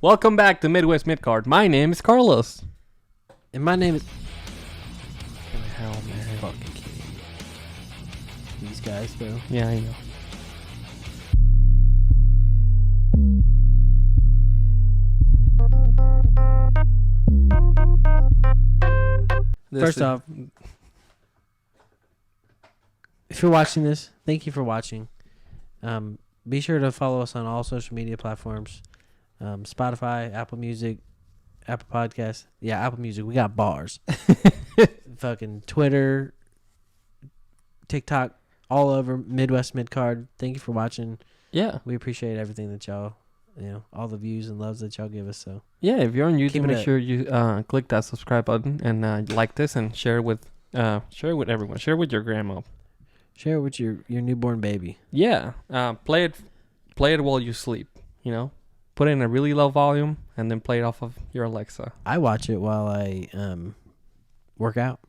Welcome back to Midwest Midcard. My name is Carlos. And my name is... Hell, man. Fucking kidding. These guys, bro. Yeah, I know. First off, if you're watching this, thank you for watching. Be sure to follow us on all social media platforms. Spotify, Apple Music, Apple Podcasts. Yeah, Apple Music. We got bars. Fucking Twitter, TikTok, all over Midwest Midcard. Thank you for watching. Yeah. We appreciate everything that y'all, all the views and loves that y'all give us. So Yeah, if you're on Keep YouTube, it make up. sure you click that subscribe button and like this and share it with everyone. Share it with your grandma. share it with your newborn baby. Yeah. Play it while you sleep, Put it in a really low volume and then play it off of your Alexa. I watch it while I work out.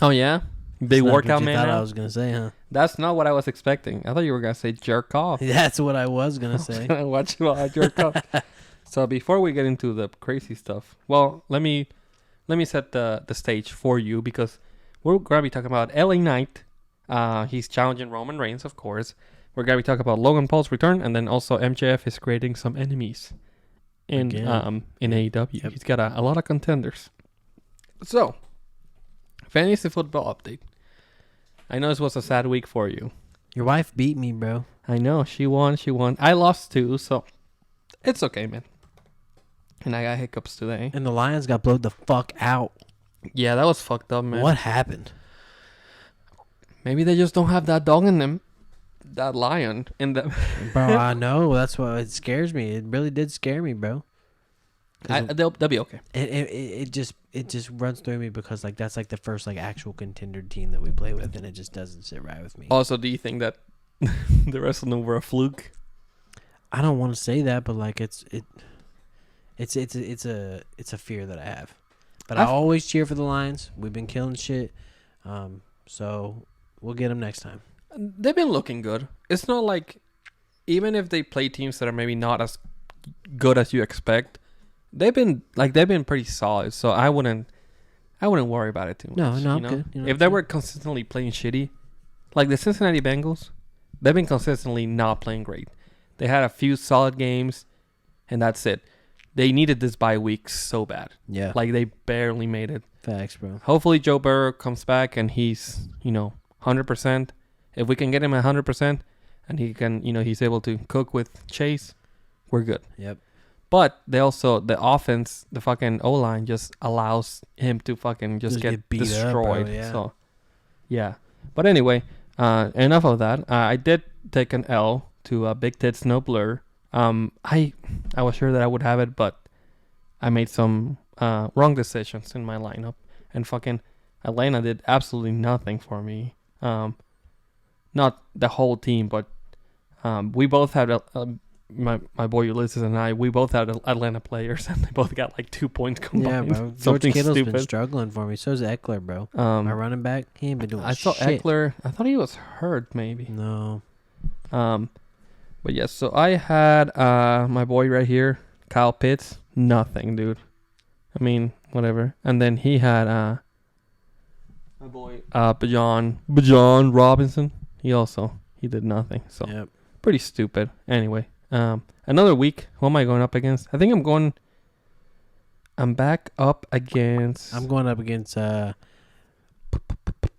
Oh, yeah? Big That's not workout what you man thought now? I was gonna say, huh? That's not what I was expecting. I thought you were going to say jerk off. That's what I was gonna say. Watch it while I jerk off. So before we get into the crazy stuff, well, let me set the stage for you because we're going to be talking about LA Knight. He's challenging Roman Reigns, of course. We're going to be talking about Logan Paul's return, and then also MJF is creating some enemies in AEW. Yep. He's got a lot of contenders. So, fantasy football update. I know this was a sad week for you. Your wife beat me, bro. I know. She won. I lost too, so it's okay, man. And I got hiccups today. And the Lions got blowed the fuck out. Yeah, that was fucked up, man. What happened? Maybe they just don't have that dog in them. That lion in them. Bro, I know. That's why it scares me. It really did scare me, bro. They'll be okay. It just runs through me because that's the first actual contender team that we play with, and it just doesn't sit right with me. Also, do you think that the rest of them were a fluke? I don't want to say that, but it's a fear that I have. But I always cheer for the Lions. We've been killing shit, so we'll get them next time. They've been looking good. It's not like, even if they play teams that are maybe not as good as you expect, they've been pretty solid. So I wouldn't worry about it too much. No, I'm good. If they were consistently playing shitty, like the Cincinnati Bengals, they've been consistently not playing great. They had a few solid games, and that's it. They needed this bye week so bad. Yeah. They barely made it. Facts, bro. Hopefully Joe Burrow comes back and he's, 100%. If we can get him 100% and he can, he's able to cook with Chase, we're good. Yep. But the offense, the fucking O-line just allows him to fucking just get beat destroyed. up, bro, yeah. So, yeah. But anyway, enough of that. I did take an L to Big Tits No Blur. I was sure that I would have it, but I made some wrong decisions in my lineup, and fucking Atlanta did absolutely nothing for me. Not the whole team, but we both had my boy Ulysses and I. We both had Atlanta players, and they both got 2 points combined. Yeah, bro. George Something Kittle's stupid. been struggling for me. So's Eckler, bro. My running back, he ain't been doing I saw shit. Eckler. I thought he was hurt, maybe. No. But yes, so I had my boy right here, Kyle Pitts. Nothing, dude. I mean, whatever. And then he had my boy Bajan Robinson. He did nothing. So Yep. pretty stupid. Anyway, another week. Who am I going up against? I think I'm back up against. I'm going up against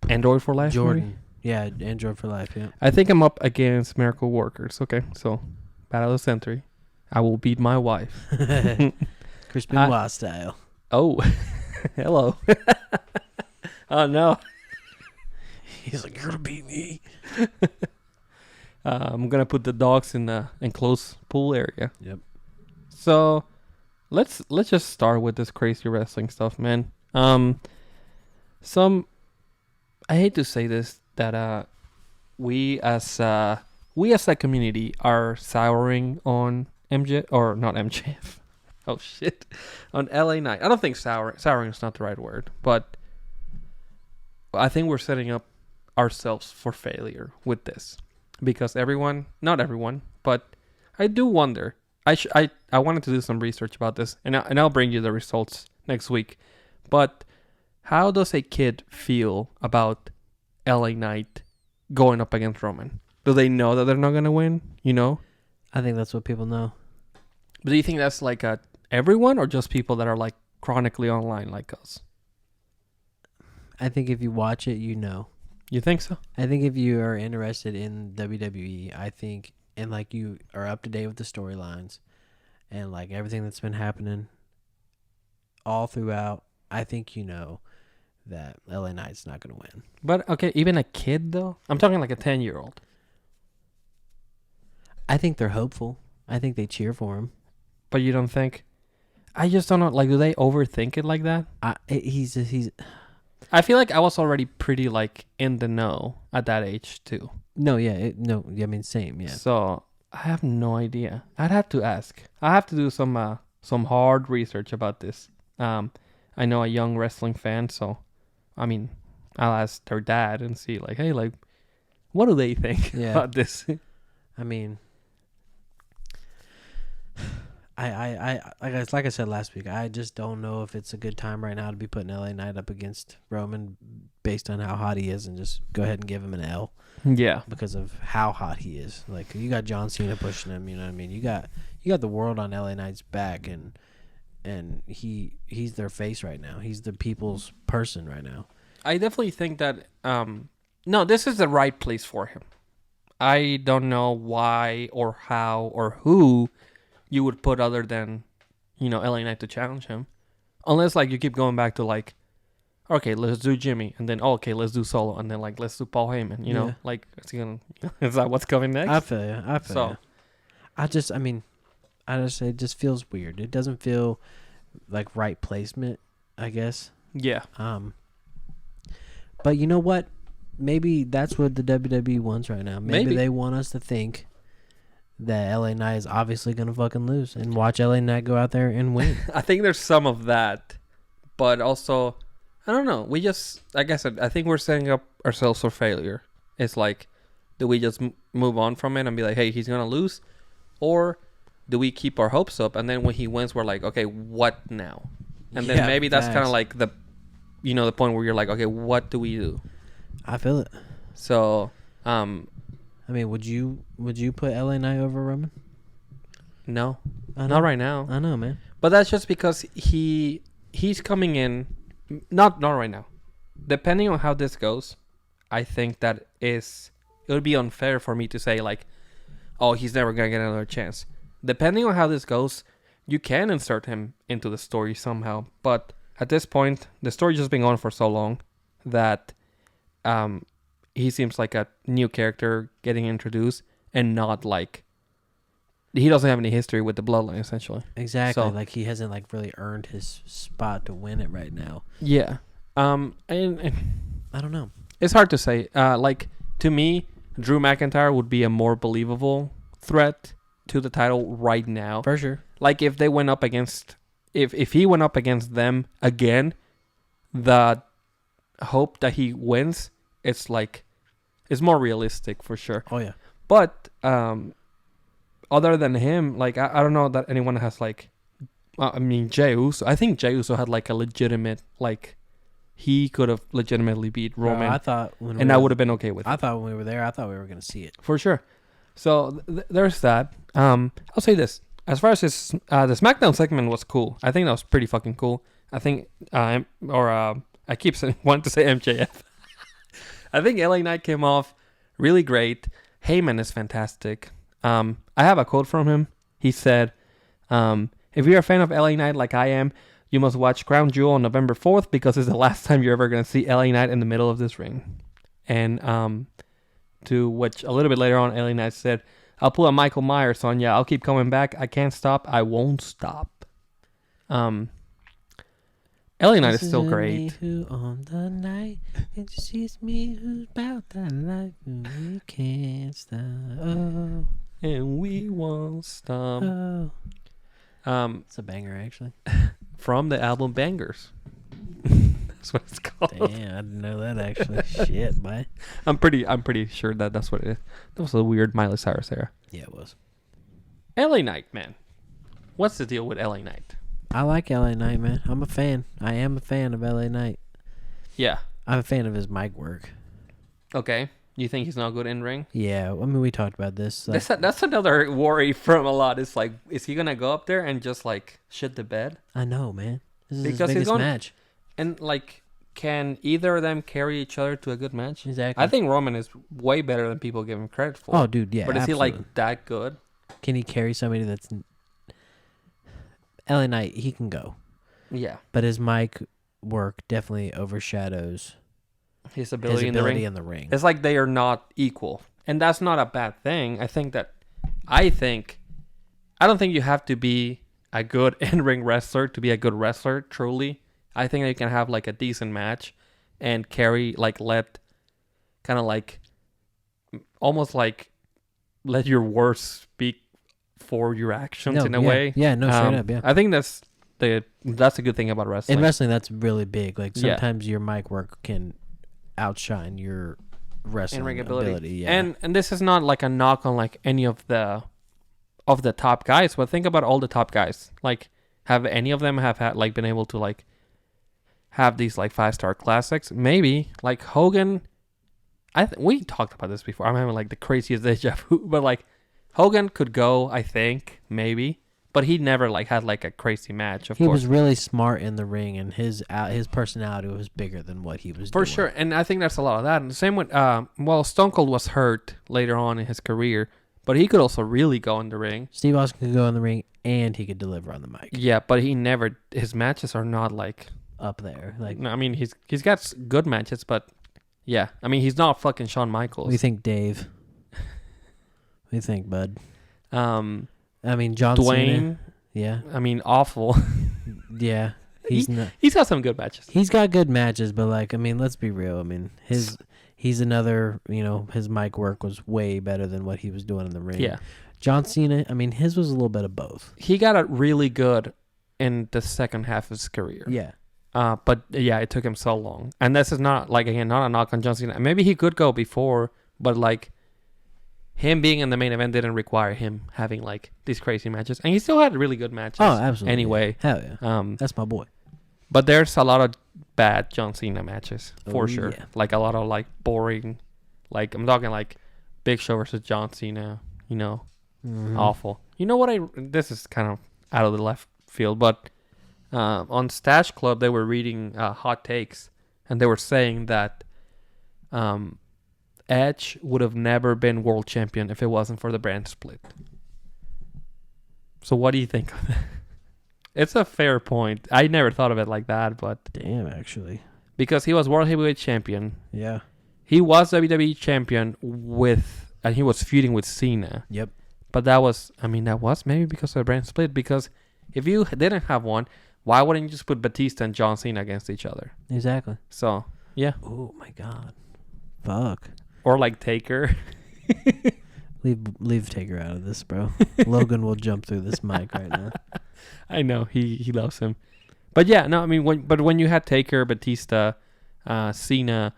Android for Life. Jordan. Maybe? Yeah, Android for Life, yeah. I think I'm up against Miracle Workers. Okay, so Battle of the Century. I will beat my wife. Chris Benoit style. Oh, hello. Oh, no. He's like, you're going to beat me. I'm going to put the dogs in the enclosed pool area. Yep. So let's just start with this crazy wrestling stuff, man. I hate to say this, that we as a community are souring on MJ, or not MJF. Oh shit, on LA Knight. I don't think souring is not the right word, but I think we're setting up ourselves for failure with this, because not everyone, but I do wonder I wanted to do some research about this, and I'll bring you the results next week. But how does a kid feel about LA Knight going up against Roman? Do they know that they're not gonna win? You know? I think that's what people know. But do you think that's like everyone or just people that are like chronically online like us? I think if you watch it, you know. You think so? I think if you are interested in WWE, I think, and like you are up to date with the storylines and like everything that's been happening all throughout, I think you know that LA Knight's not going to win. But okay, even a kid though? I'm talking like a 10-year-old. I think they're hopeful. I think they cheer for him. But you don't think? I just don't know. Like, do they overthink it like that? He's. I feel like I was already pretty like in the know at that age too. No, yeah, I mean, same, yeah. So I have no idea. I'd have to ask. I have to do some hard research about this. I know a young wrestling fan, so I mean, I'll ask their dad and see like, hey, like, what do they think about this? I mean, I like I said last week, I just don't know if it's a good time right now to be putting LA Knight up against Roman based on how hot he is, and just go ahead and give him an L. Yeah, because of how hot he is. Like, you got John Cena pushing him, you know what I mean? You got the world on LA Knight's back, and he's their face right now. He's the people's person right now. I definitely think that no, this is the right place for him. I don't know why or how or who you would put other than, LA Knight to challenge him. Unless, like, you keep going back to, like, okay, let's do Jimmy, and then, okay, let's do Solo, and then, like, let's do Paul Heyman, you know? Like, is that what's coming next? I feel you. I just, it just feels weird. It doesn't feel like right placement, I guess. Yeah. But you know what? Maybe that's what the WWE wants right now. Maybe they want us to think that LA Knight is obviously going to fucking lose and watch LA Knight go out there and win. I think there's some of that, but also, I don't know. We just, like I said, I think we're setting up ourselves for failure. It's like, do we just move on from it and be like, hey, he's going to lose? Or do we keep our hopes up, and then when he wins, we're like, okay, what now? And then maybe that's kind of like the point where you're like, okay, what do we do? I feel it. So, I mean, would you put LA Knight over Roman? No, not right now. I know, man. But that's just because he's coming in. Not right now. Depending on how this goes, I think that it would be unfair for me to say like, oh, he's never gonna get another chance. Depending on how this goes, you can insert him into the story somehow. But at this point, the story's just been going for so long that he seems like a new character getting introduced, and not like he doesn't have any history with the bloodline, essentially. Exactly. So, like, he hasn't like really earned his spot to win it right now. Yeah. And I don't know. It's hard to say. Like, to me, Drew McIntyre would be a more believable threat to the title right now. For sure. Like, if they went up against, if he went up against them again, the hope that he wins, it's like, it's more realistic for sure. Oh yeah. But other than him, like, I don't know that anyone has like, I mean, Jey Uso. I think Jey Uso had like a legitimate, like, he could have legitimately beat Roman. I thought, I would have been okay with it. I thought when we were there, I thought we were gonna see it for sure. So there's that. I'll say this: as far as the SmackDown segment was cool. I think that was pretty fucking cool. I think, I keep wanting to say MJF. I think LA Knight came off really great. Heyman is fantastic. I have a quote from him. He said, if you're a fan of LA Knight like I am, you must watch Crown Jewel on November 4th because it's the last time you're ever going to see LA Knight in the middle of this ring. And to which a little bit later on, LA Knight said, I'll pull a Michael Myers on ya. I'll keep coming back. I can't stop. I won't stop. LA Knight is still great. Who on the night, and it's me who's about that life, and we can't stop. Oh, and we won't stop. Oh. It's a banger, actually. From the album Bangers. That's what it's called. Damn, I didn't know that actually. Shit, boy. I'm pretty sure that's what it is. That was a weird Miley Cyrus era. Yeah, it was. LA Knight, man. What's the deal with LA Knight? I like LA Knight, man. I'm a fan. I am a fan of LA Knight. Yeah. I'm a fan of his mic work. Okay. You think he's not good in ring? Yeah, I mean, we talked about this. Like, That's another worry from a lot. It's like, is he gonna go up there and just like shit the bed? I know, man. This is Because his he's biggest match. And like, can either of them carry each other to a good match? Exactly. I think Roman is way better than people give him credit for. Oh, dude, yeah. But is absolutely. he like that good? Can he carry somebody that's LA Knight? He can go, Yeah. but his mic work definitely overshadows His his ability, ability in the ring. in the ring. It's like they are not equal. And that's not a bad thing. I don't think you have to be a good in-ring wrestler to be a good wrestler, truly. I think you can have like a decent match and carry, like, almost like let your words speak for your actions in a way. Yeah, no, straight up, yeah. I think that's a good thing about wrestling. In wrestling, that's really big. Like, Yeah. sometimes your mic work can outshine your wrestling in-ring ability. Yeah. And this is not like a knock on like any of the top guys, but think about all the top guys. Like, have any of them have had like been able to like have these like 5-star classics? Maybe like Hogan. We talked about this before. I'm having like the craziest deja vu, but like Hogan could go, I think, maybe, but he never like had like a crazy match. Of he course, was really smart in the ring, and his personality was bigger than what he was for doing. sure. And I think that's a lot of that. And the same with Stone Cold was hurt later on in his career, but he could also really go in the ring. Steve Austin could go in the ring, and he could deliver on the mic. Yeah, but his matches are not like Up there, like, no, I mean he's got good matches, but yeah, I mean he's not fucking Shawn Michaels. what do you think, Dave? What do you think, bud? I mean, John Dwayne, Cena. Yeah, I mean awful. yeah. He's not. He's got some good matches. He's got good matches, but like, I mean, let's be real. I mean, he's another. You know, his mic work was way better than what he was doing in the ring. Yeah, John Cena. I mean, his was a little bit of both. he got it really good in the second half of his career. Yeah. But yeah, it took him so long. And this is not like, again, not a knock on John Cena. Maybe he could go before, but like him being in the main event didn't require him having like these crazy matches. And he still had really good matches. Oh, absolutely. Anyway, Hell yeah. That's my boy. but there's a lot of bad John Cena matches for Oh, sure. yeah. Like a lot of like boring, like I'm talking like Big Show versus John Cena. You know, Mhm. awful. You know what? This is kind of out of the left field, but on Stash Club they were reading hot takes, and they were saying that Edge would have never been world champion if it wasn't for the brand split. So what do you think of that? It's a fair point. I never thought of it like that, but Damn, actually. because he was world heavyweight champion, Yeah. he was WWE champion and he was feuding with Cena. Yep. But that was maybe because of the brand split. Because if you didn't have one, why wouldn't you just put Batista and John Cena against each other? Exactly. So, yeah. Oh my God. Fuck. Or like Taker. Leave Taker out of this, bro. Logan will jump through this mic right now. I know, he loves him. But yeah, no, I mean, when you had Taker, Batista, Cena,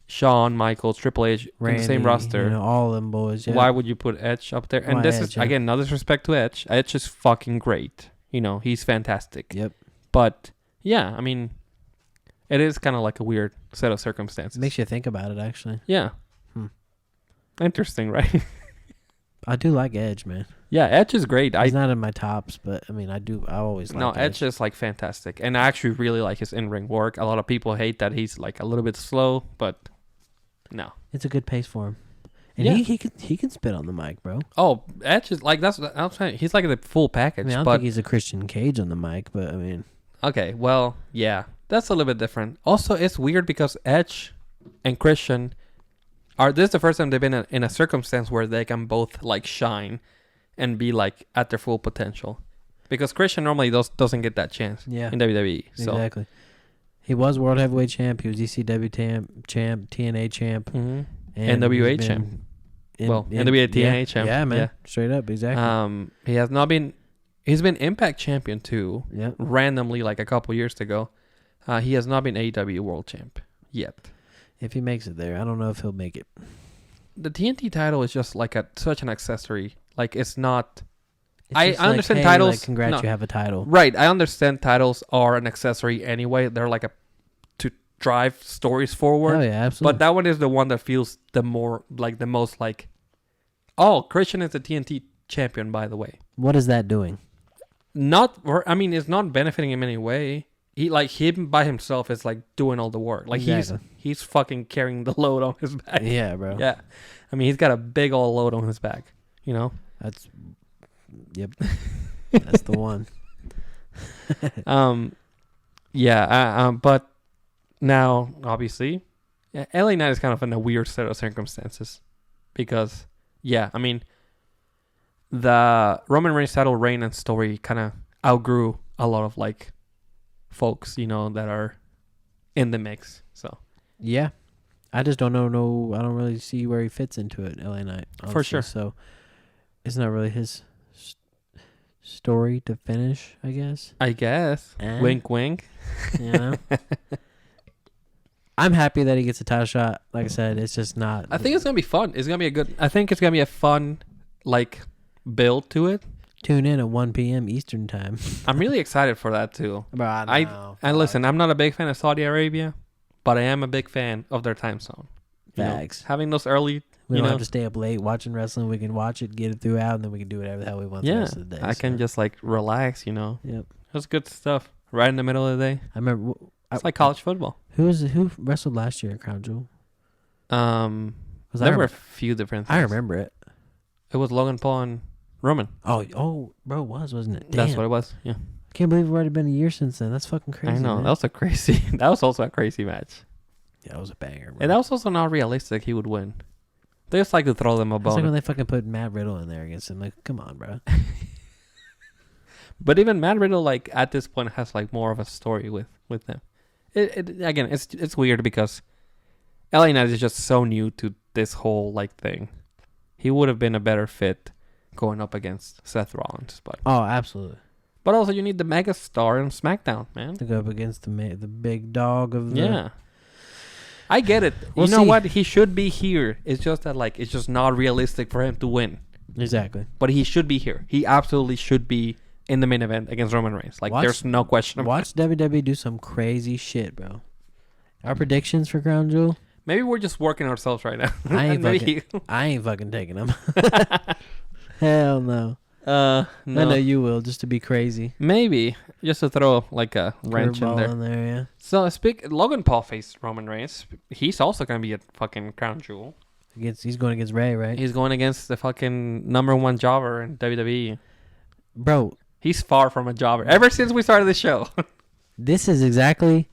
Shawn Michaels, Triple H in the same roster, You know, all of them boys. Yeah. why would you put Edge up there? And Why this Edge, is, yeah. again, no disrespect to Edge. Edge is fucking great. You know, he's fantastic. Yep. But yeah, I mean, it is kind of like a weird set of circumstances. Makes you think about it, actually. Yeah. Interesting, right? I do like Edge, man. Yeah, Edge is great. He's not in my tops, but I mean, I always like Edge is like fantastic, and I actually really like his in-ring work. A lot of people hate that he's like a little bit slow, but no. It's a good pace for him, and Yeah. he can spit on the mic, bro. Oh, Edge is like I'm saying he's like the full package. I mean, I don't but think he's a Christian Cage on the mic, but I mean, okay, well, yeah, that's a little bit different. Also, it's weird because Edge and Christian this is the first time they've been in a circumstance where they can both like shine and be like at their full potential, because Christian normally doesn't get that chance in WWE. So. Exactly. He was World Heavyweight Champ. He was ECW champ, TNA champ, Mm-hmm. and NWA he's been champ. NWA TNA champ. Yeah, man. Yeah. Straight up, exactly. He has not been. He's been Impact champion too. Yep. Randomly, like a couple years ago. He has not been AEW World Champ yet. If he makes it there, I don't know if he'll make it. The TNT title is just like such an accessory. Like, it's not I just understand hey, titles. Like, congrats, No. you have a title. Right. I understand titles are an accessory anyway. They're like to drive stories forward. Oh yeah, absolutely. But that one is the one that feels the most like, oh, Christian is the TNT champion, by the way. What is that doing? It's not benefiting him in any way. Him by himself is like doing all the work. Like Exactly. he's fucking carrying the load on his back. Yeah, bro. Yeah. I mean, he's got a big old load on his back, you know? Yep. That's the one. But now, obviously, LA Knight is kind of in a weird set of circumstances because, I mean, the Roman Reigns title reign and story kind of outgrew a lot of like folks, you know, that are in the mix. So Yeah. I just don't know. I don't really see where he fits into it, LA Knight. Honestly. For sure. So it's not really his story to finish, I guess. Wink, wink. You know? I'm happy that he gets a title shot. Like I said, it's just not. I think it's gonna be fun. I think it's gonna be a fun like build to it. Tune in at 1 p.m. Eastern time. I'm really excited for that too. Bro, I know. And listen, I'm not a big fan of Saudi Arabia, but I am a big fan of their time zone. Facts. Having those early, We don't have to stay up late watching wrestling. We can watch it, get it throughout, and then we can do whatever the hell we want the rest of the day. I can just like relax, you know. Yep. That's good stuff. Right in the middle of the day. I remember. It's like college football. Who wrestled last year at Crown Jewel? There were a few different things. I remember it. It was Logan Paul and Roman. Oh, bro, wasn't it? Damn. That's what it was. Yeah. I can't believe it's already been a year since then. That's fucking crazy. I know. Man. That was a crazy. That was also a crazy match. Yeah, it was a banger, bro. And that was also not realistic. He would win. They just like to throw them a It's like when bone. they fucking put Matt Riddle in there against him. Like, come on, bro. But even Matt Riddle, like at this point, has like more of a story with them. Again, it's weird because LA Knight is just so new to this whole like thing. He would have been a better fit going up against Seth Rollins, but Absolutely. But also, you need the mega star in SmackDown, man. To go up against the big dog of the... Yeah. I get it. We'll you know see. what? He should be here. It's just that, like, it's just not realistic for him to win. Exactly. But he should be here. He absolutely should be in the main event against Roman Reigns. Like, there's no question about Watch WWE do some crazy shit, bro. Our predictions for Crown Jewel? Maybe we're just working ourselves right now. I ain't Maybe fucking taking them. Hell no. No. I know you will, just to be crazy. Maybe. Just to throw, like, a wrench in Curveball there. Yeah. So, Logan Paul faced Roman Reigns. He's also going to be a fucking crown jewel. He's going against Ray, right? He's going against the fucking #1 jobber in WWE. Bro. He's far from a jobber. Ever since we started the show. This is exactly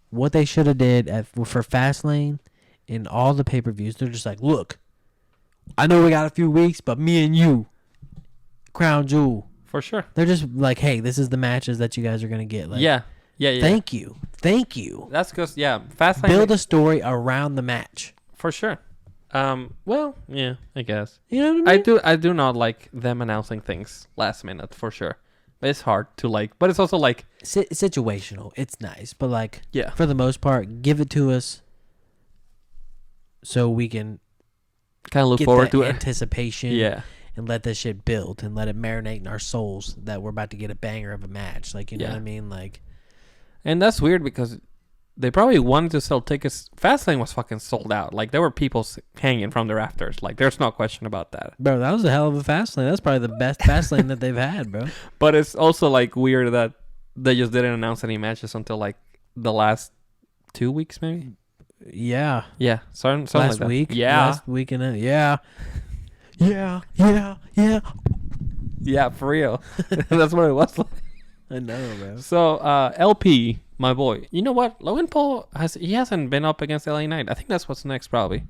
what they should have did for Fastlane in all the pay-per-views. They're just like, look, I know we got a few weeks, but me and you, Crown Jewel. For sure. They're just like, hey, this is the matches that you guys are going to get. Like, Yeah. Thank you. That's because, Fastlane. Build a story around the match. For sure. Well, yeah, I guess. You know what I mean? I do not like them announcing things last minute, for sure. It's hard to like, but it's also like... Situational. It's nice, but like, Yeah. for the most part, give it to us so we can Kind of look get forward that to it. anticipation. Yeah. And let this shit build and let it marinate in our souls that we're about to get a banger of a match. Like, you know what I mean? Like, And that's weird because they probably wanted to sell tickets. Fastlane was fucking sold out. Like, there were people hanging from the rafters. Like, there's no question about that. bro, that was a hell of a Fastlane. That's probably the best Fastlane that they've had, bro. But it's also, like, weird that they just didn't announce any matches until, like, the last 2 weeks, maybe? Yeah. Yeah. Something Last like that. week? Yeah. Last week and yeah. Yeah. Yeah, for real. That's what it was like. I know, bro. So, LP, my boy. You know what? Logan Paul hasn't been up against LA Knight. I think that's what's next, probably.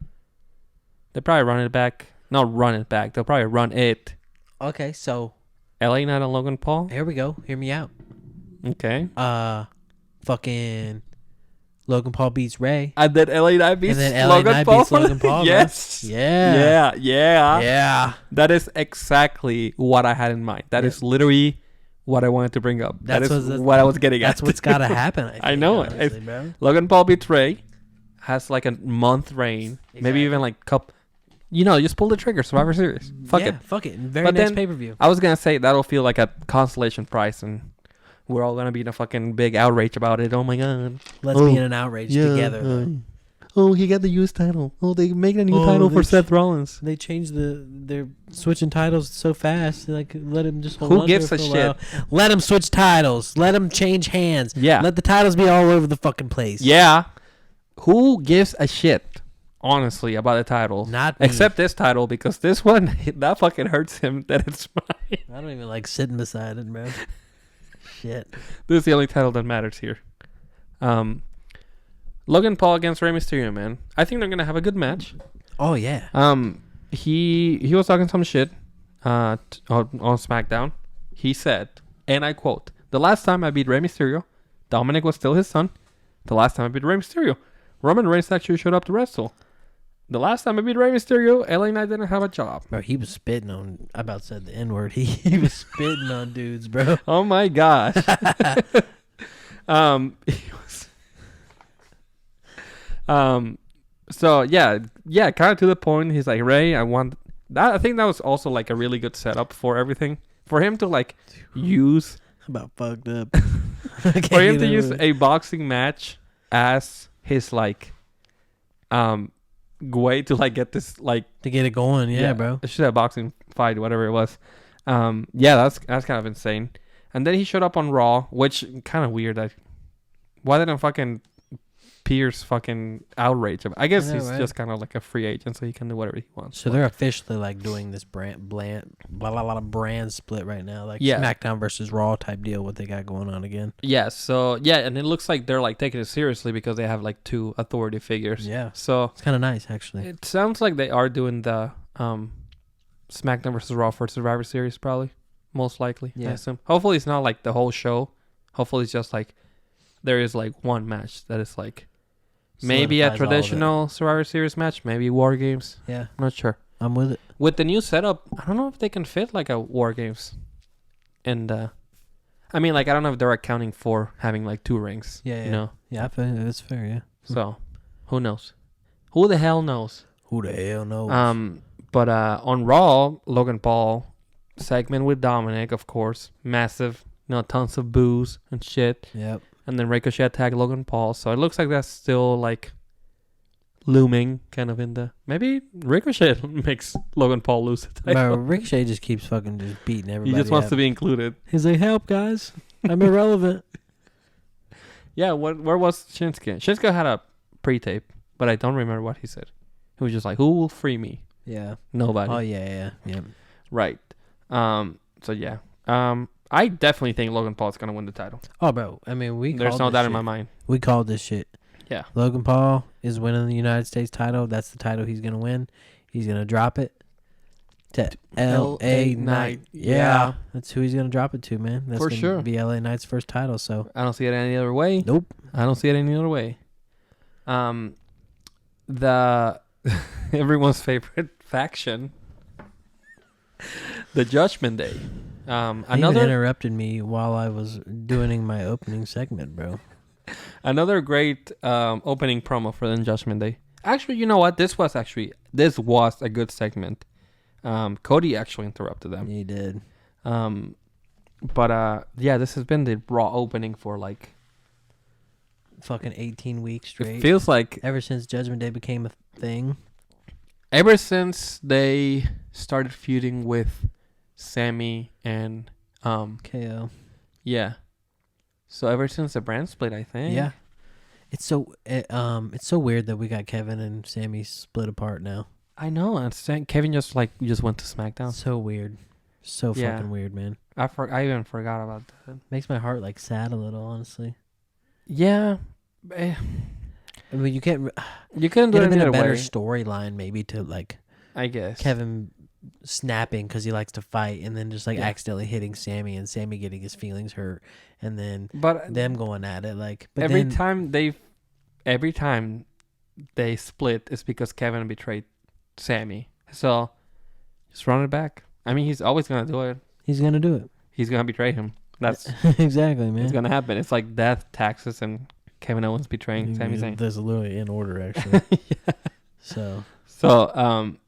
They'll probably run it back. Not run it back. They'll probably run it. Okay, so LA Knight and Logan Paul. here we go. Hear me out. Okay. Fucking Logan Paul beats Ray. And then LA Knight beats And then LA Logan Knight Paul. beats Logan Paul, bro. Yes. Yeah. Yeah. That is exactly what I had in mind. That is literally what I wanted to bring up. That is what I was getting at. That's what's got to happen, I think. I know it. Honestly, bro. Logan Paul beats Ray. Has like a month reign. Maybe Exactly. even like just pull the trigger. Survivor Series. Fuck it. Fuck it. Very But next then- pay-per-view. I was gonna say that'll feel like a consolation prize, and we're all gonna be in a fucking big outrage about it. Oh my god. Let's be in an outrage together. Oh, he got the U.S. title. Oh, they make a new Oh, title they for ch- Seth Rollins. They're switching titles so fast. Like, let him just hold Who on gives to a it for shit? while. Let him switch titles. Let him change hands. Yeah. Let the titles be all over the fucking place. Yeah. Who gives a shit, honestly, about the titles? Not me. Except this title, because this one, that fucking hurts him that it's mine. I don't even like sitting beside it, bro. Shit. This is the only title that matters here. Logan Paul against Rey Mysterio, man. I think they're gonna have a good match. Oh yeah. He was talking some shit on SmackDown. He said, and I quote, "The last time I beat Rey Mysterio, Dominic was still his son. The last time I beat Rey Mysterio, Roman Reigns actually showed up to wrestle. The last time I beat Rey Mysterio, LA Knight didn't have a job." Bro, he was spitting on. I about said the N word. He was spitting on dudes, bro. Oh my gosh. He was. So yeah, kind of to the point. He's like, Ray, I want that. I think that was also like a really good setup for everything. For him to like use, About fucked up. for him to use a boxing match as his like, way to like get this like to get it going. Yeah, bro. It should have a boxing fight, whatever it was. Yeah, that's kind of insane. And then he showed up on Raw, which kind of weird. Why didn't fucking Pierce fucking outrage him? I guess I know, he's right? just kind of like a free agent, so he can do whatever he wants. So they're officially like doing this brand split right now, like Yeah. SmackDown versus Raw type deal. What they got going on again? Yeah, so yeah, and it looks like they're like taking it seriously because they have like two authority figures. Yeah, So it's kind of nice actually. it sounds like they are doing the SmackDown versus Raw for Survivor Series, probably, most likely. I Yeah. assume. Hopefully, it's not like the whole show. Hopefully, it's just like there is like one match that is like maybe a Solidifies all of it. traditional Survivor Series match, maybe War Games. Yeah, I'm not sure. I'm with it. With the new setup, I don't know if they can fit like a War Games, and I mean, like I don't know if they're accounting for having like two rings. Yeah, You know, yeah. I feel that's fair. Yeah. so who knows? Who the hell knows? Who the hell knows? But on Raw, Logan Paul segment with Dominic, of course, massive, tons of boos and shit, Yep. and then Ricochet attacked Logan Paul. So it looks like that's still like looming, kind of in the maybe Ricochet makes Logan Paul lose the Bro, title. Ricochet just keeps fucking just beating He everybody. just wants up. to be included. He's like, help, guys. I'm irrelevant. Yeah, where was Shinsuke? Shinsuke had a pre-tape, but I don't remember what he said. He was just like, "Who will free me? Yeah. Nobody." Oh yeah. Right. So yeah. I definitely think Logan Paul is gonna win the title. Oh, bro. I mean, There's no doubt in my mind. We called this shit. Yeah. Logan Paul is winning the United States title. That's the title he's gonna win. He's gonna drop it to L.A. Knight. Yeah, that's who he's gonna drop it to, man. That's For gonna sure. be L.A. Knight's first title. So I don't see it any other way. nope. I don't see it any other way. The everyone's favorite faction, the Judgment Day. He even Another interrupted me while I was doing my opening segment, bro. another great opening promo for the Judgment Day. Actually, you know what? This was a good segment. Cody actually interrupted them. He did. But yeah, this has been the Raw opening for like Fucking 18 weeks straight. it feels like Ever since Judgment Day became a thing. ever since they started feuding with Sammy and KO. yeah. So ever since the brand split, I think. Yeah. It's so weird that we got Kevin and Sammy split apart now. I know. And Kevin just went to SmackDown. So weird. So Yeah. fucking weird, man. I even forgot about that. Makes my heart like sad a little, honestly. Yeah. I mean, you can't. You couldn't do Could it have been any a other better way, storyline, maybe, to like I guess. Kevin snapping because he likes to fight, and then just like Yeah. accidentally hitting Sammy, and Sammy getting his feelings hurt, and then But them going at it. Like, but every then, time they split, it's because Kevin betrayed Sammy. So just run it back. I mean, he's always gonna do it. he's gonna do it. He's gonna betray him. That's Exactly, man. it's gonna happen. It's like death, taxes, and Kevin Owens betraying Sami Zayn. That's literally in order, actually. So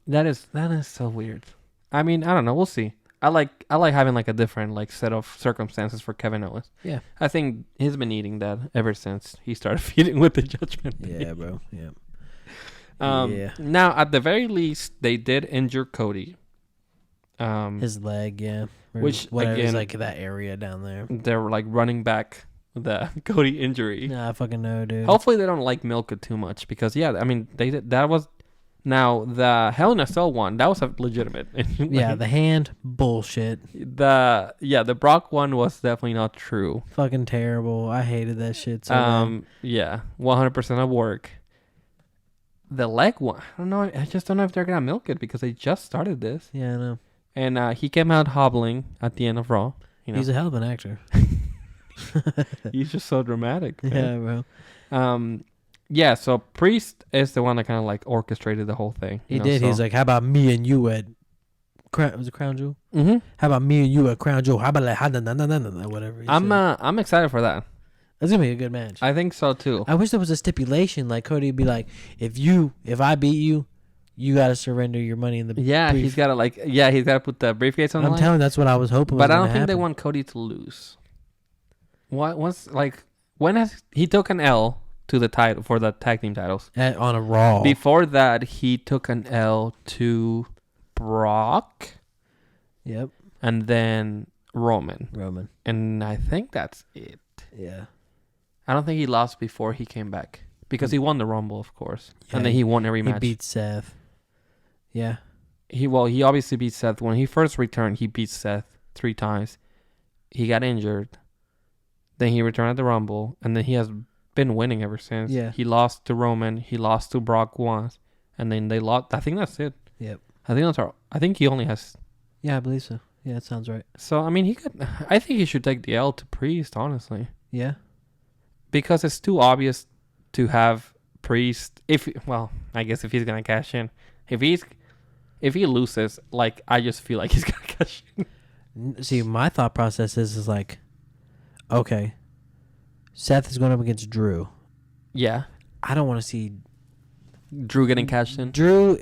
that is so weird. I mean, I don't know. We'll see. I like having like a different like set of circumstances for Kevin Owens. yeah, I think he's been eating that ever since he started feuding with the Judgment Day. yeah, bro, yeah. Now, at the very least, they did injure Cody. His leg, yeah. Which, whatever, again, like that area down there. They're like running back the Cody injury. Nah, I fucking know, dude. Hopefully, they don't like milk it too much because, yeah, I mean, they did, that was. Now, the Hell in a Cell one, that was a legitimate. Yeah, the hand, bullshit. The Brock one was definitely not true. Fucking terrible. I hated that shit so bad. Yeah, 100% of work. The leg one, I don't know. I just don't know if they're gonna milk it because they just started this. Yeah, I know. And he came out hobbling at the end of Raw. You know? He's a hell of an actor. He's just so dramatic. Man. Yeah, bro. Yeah, so Priest is the one that kind of like orchestrated the whole thing. He did. So. He's like, how about me and you at was it Crown Jewel? Mm-hmm. How about me and you at Crown Jewel? How about like whatever? I'm excited for that. It's gonna be a good match. I think so too. I wish there was a stipulation like Cody would be like, if I beat you, you gotta surrender your money in the he's gotta put the briefcase on the line. I'm telling you, that's what I was hoping. But I don't think they want Cody to lose. When has he took an L to the title for the tag team titles on a Raw? Before that, he took an L to Brock. Yep. And then Roman. And I think that's it. Yeah. I don't think he lost before he came back because he won the Rumble, of course, and then he won every match. He beat Seth. Yeah. He obviously beat Seth when he first returned. He beat Seth 3 times. He got injured. Then he returned at the Rumble, and then he has been winning ever since. Yeah. He lost to Roman. He lost to Brock once, and then they lost. I think that's it. Yep. I think he only has. Yeah, I believe so. Yeah, that sounds right. So I mean, I think he should take the L to Priest, honestly. Yeah. Because it's too obvious to have Priest. I guess if he's gonna cash in, if he loses, like I just feel like he's gonna cash in. See, my thought process is like, okay, Seth is going up against Drew. Yeah. I don't want to see Drew getting cashed in. Drew,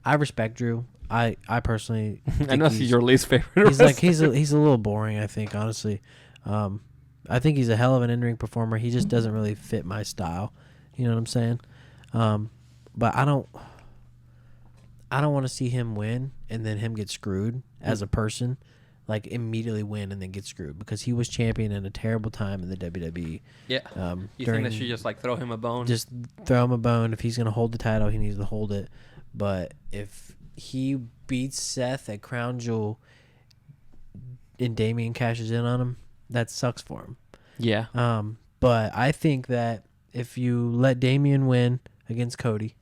I respect Drew. I personally, I know he's your least favorite. He's a little boring. I think honestly, I think he's a hell of an in-ring performer. He just doesn't really fit my style. You know what I'm saying? But I don't want to see him win and then him get screwed as a person. Like immediately win and then get screwed because he was champion in a terrible time in the WWE. Yeah. You think they should just like throw him a bone? Just throw him a bone. If he's gonna hold the title, he needs to hold it. But if he beats Seth at Crown Jewel and Damian cashes in on him, that sucks for him. Yeah. But I think that if you let Damian win against Cody,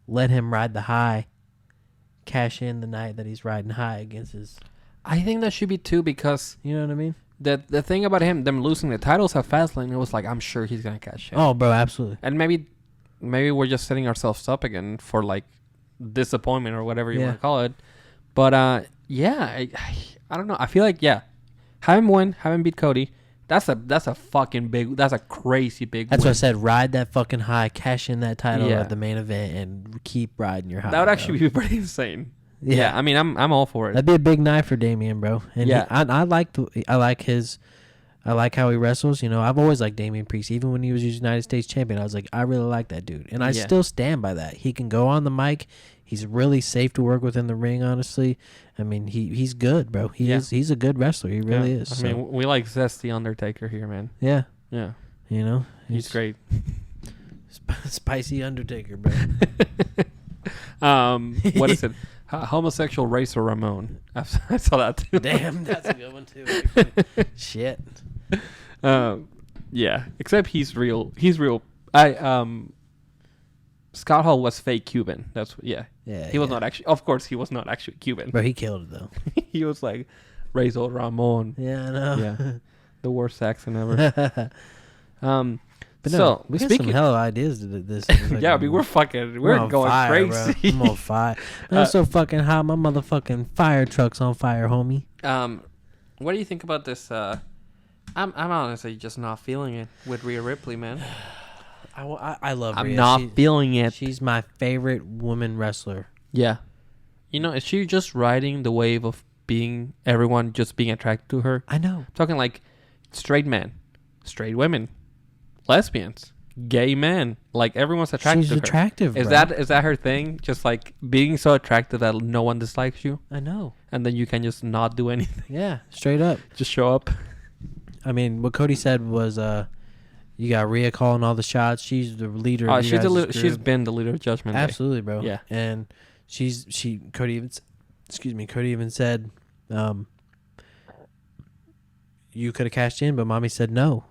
let him ride the high, cash in the night that he's riding high against his. I think that should be 2 because you know what I mean. The thing about them losing the titles at Fastlane, it was like I'm sure he's gonna cash in. Oh, bro, absolutely. And maybe we're just setting ourselves up again for like disappointment or whatever you want to call it. But I don't know. I feel like have him win, have him beat Cody. That's a fucking big. That's a crazy big. That's win. what I said. Ride that fucking high, cash in that title at the main event, and keep riding your high. That would actually be pretty insane. Yeah, I mean, I'm all for it. That'd be a big night for Damian, bro. And I like how he wrestles. You know, I've always liked Damian Priest. Even when he was United States champion, I was like, I really like that dude, and I still stand by that. He can go on the mic. He's really safe to work with in the ring. Honestly, I mean, he's good, bro. He's a good wrestler. He really is. I mean, we like Zesty Undertaker here, man. Yeah. Yeah. You know, he's great. Spicy Undertaker, bro. What is it? Homosexual Racer Ramon. I saw that too. Damn, that's a good one too. Shit. Yeah. Except he's real. He's real. Scott Hall was fake Cuban. That's Yeah. He was not actually. Of course, he was not actually Cuban. But he killed it though. He was like Razor Ramon. Yeah, I know. Yeah. The worst accent ever. But no, we got some hell of ideas to this. Yeah, I mean, we're going fire, crazy. Bro. I'm on fire. Man, it's so fucking hot. My motherfucking fire truck's on fire, homie. What do you think about this? I'm honestly just not feeling it with Rhea Ripley, man. I love I'm Rhea. not feeling it. She's my favorite woman wrestler. Yeah. You know, is she just riding the wave of everyone just being attracted to her? I know. I'm talking like straight men, straight women, lesbians, gay men. Like everyone's attracted She's to her. attractive. Is bro. that her thing? Just like being so attractive that no one dislikes you, I know. and then you can just not do anything. Yeah, straight up. Just show up. I mean, what Cody said was, you got Rhea calling all the shots. She's the leader. Of She's been the leader of Judgment Day. Absolutely, bro. Yeah. And Cody even said, you could have cashed in, but mommy said no.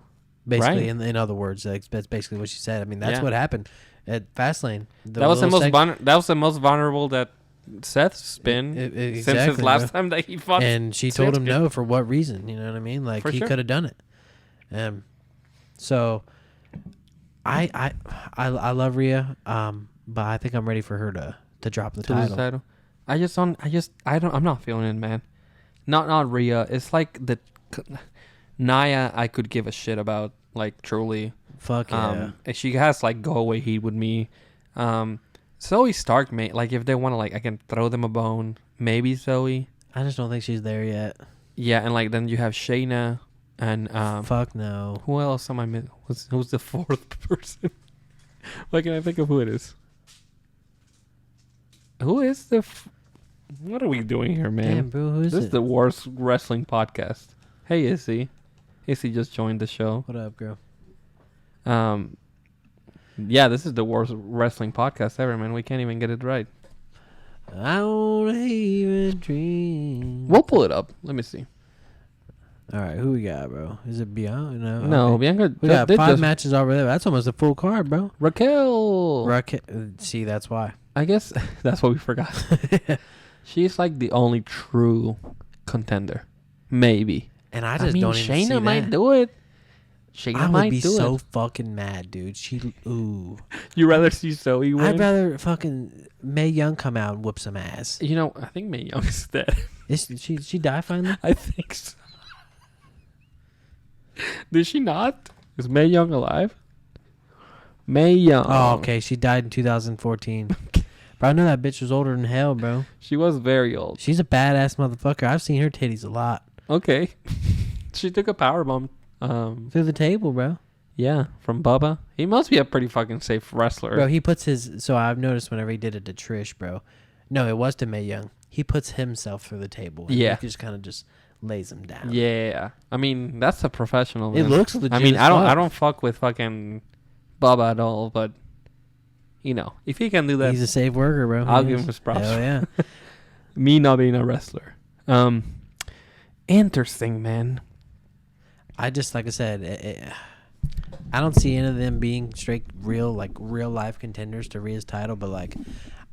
Basically, Right. in other words, that's basically what she said. I mean, that's what happened at Fastlane. That was the most vulnerable that Seth's been since his last time that he fought. And she told him no for what reason? You know what I mean? Like he could have done it. So I love Rhea. But I think I'm ready for her to drop the title. I'm not feeling it, man. Not Rhea. It's like the Nia I could give a shit about, like, truly. Fuck yeah. And she has like go away heat with me. Zoe Stark, mate. Like if they want to, like, I can throw them a bone. Maybe Zoe. I just don't think she's there yet. Yeah, and like then you have Shayna and fuck no. Who else am I missing? Who's the fourth person? Why can't I think of who it is? Who is the? What are we doing here, man? Damn, bro, who is this it? is the worst wrestling podcast. Hey, Issy. Issy just joined the show. What up, girl? Yeah, this is the worst wrestling podcast ever, man. We can't even get it right. I don't even dream. We'll pull it up. Let me see. All right, who we got, bro? Is it Bianca? No, okay. Bianca. We got 5 matches over there. That's almost a full card, bro. Raquel. See, that's why. I guess that's what we forgot. She's like the only true contender. Maybe. And I just don't even see Shayna might that. do it. Shayna might do it. I would be so fucking mad, dude. Ooh. You rather see Zoe win? I'd rather fucking Mae Young come out and whoop some ass. You know, I think Mae Young's dead. She die finally? I think so. Did she not? Is Mae Young alive? Mae Young. Oh, okay. She died in 2014. Bro, I know that bitch was older than hell, bro. She was very old. She's a badass motherfucker. I've seen her titties a lot. Okay. She took a powerbomb. Through the table, bro. Yeah, from Bubba. He must be a pretty fucking safe wrestler. Bro, he puts his... So I've noticed whenever he did it to Trish, bro. No, it was to Mae Young. He puts himself through the table. Yeah. He just kind of just lays him down. Yeah. I mean, that's a professional, man. It looks legit. I mean, as I fuck. don't fuck with fucking Bubba at all, but you know, if he can do that, He's a safe worker, bro. I'll give him his props. Hell yeah. Me not being a wrestler. Interesting, man. I just, like I said, I don't see any of them being straight real life contenders to Rhea's title, but like,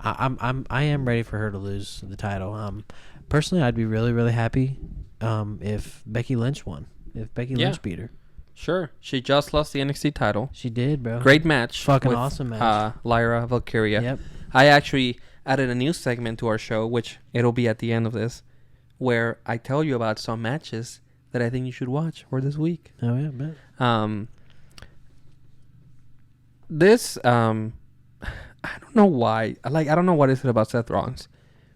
I am ready for her to lose the title. Personally, I'd be really, really happy, if Becky Lynch won. If Becky Lynch beat her. Sure. She just lost the NXT title. She did, bro. Great match. Fucking with, awesome match. Lyra Valkyria. Yep. I actually added a new segment to our show, which it'll be at the end of this, where I tell you about some matches that I think you should watch for this week. Oh yeah, bet. This I don't know why. I don't know what is it about Seth Rollins.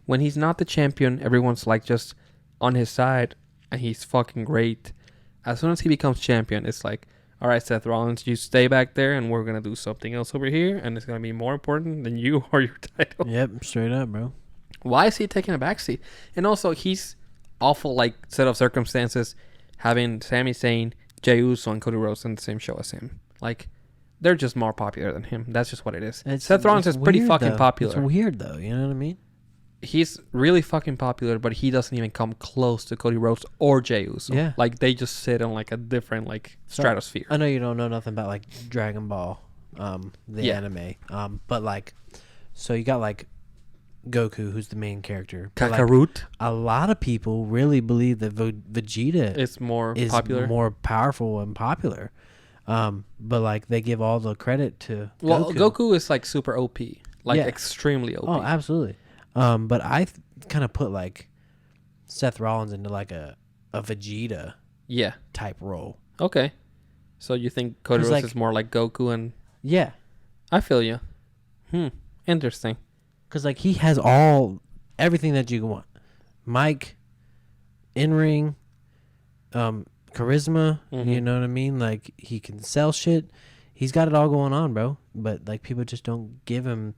When he's not the champion, everyone's like just on his side, and he's fucking great. As soon as he becomes champion, it's like, all right, Seth Rollins, you stay back there, and we're gonna do something else over here, and it's gonna be more important than you or your title. Yep, straight up, bro. Why is he taking a backseat? And also, he's awful, like, set of circumstances having Sami Zayn, Jey Uso, and Cody Rhodes on the same show as him. Like, they're just more popular than him. That's just what it is. Seth Rollins is pretty fucking popular. It's weird, though. You know what I mean? He's really fucking popular, but he doesn't even come close to Cody Rhodes or Jey Uso. Yeah. Like, they just sit on, like, a different, like, stratosphere. I know you don't know nothing about, like, Dragon Ball, the anime. But, like, so you got, like, Goku, who's the main character. Kakarot. Like, a lot of people really believe that Vegeta is more powerful and popular. But, like, they give all the credit to Goku. Well, Goku is, like, super OP. Like, extremely OP. Oh, absolutely. But I kind of put, like, Seth Rollins into, like, a Vegeta type role. Okay. So you think Cody Rhodes is more like Goku and Yeah. I feel you. Interesting. Because, like, he has everything that you can want. Mic, in-ring, charisma, you know what I mean? Like, he can sell shit. He's got it all going on, bro. But, like, people just don't give him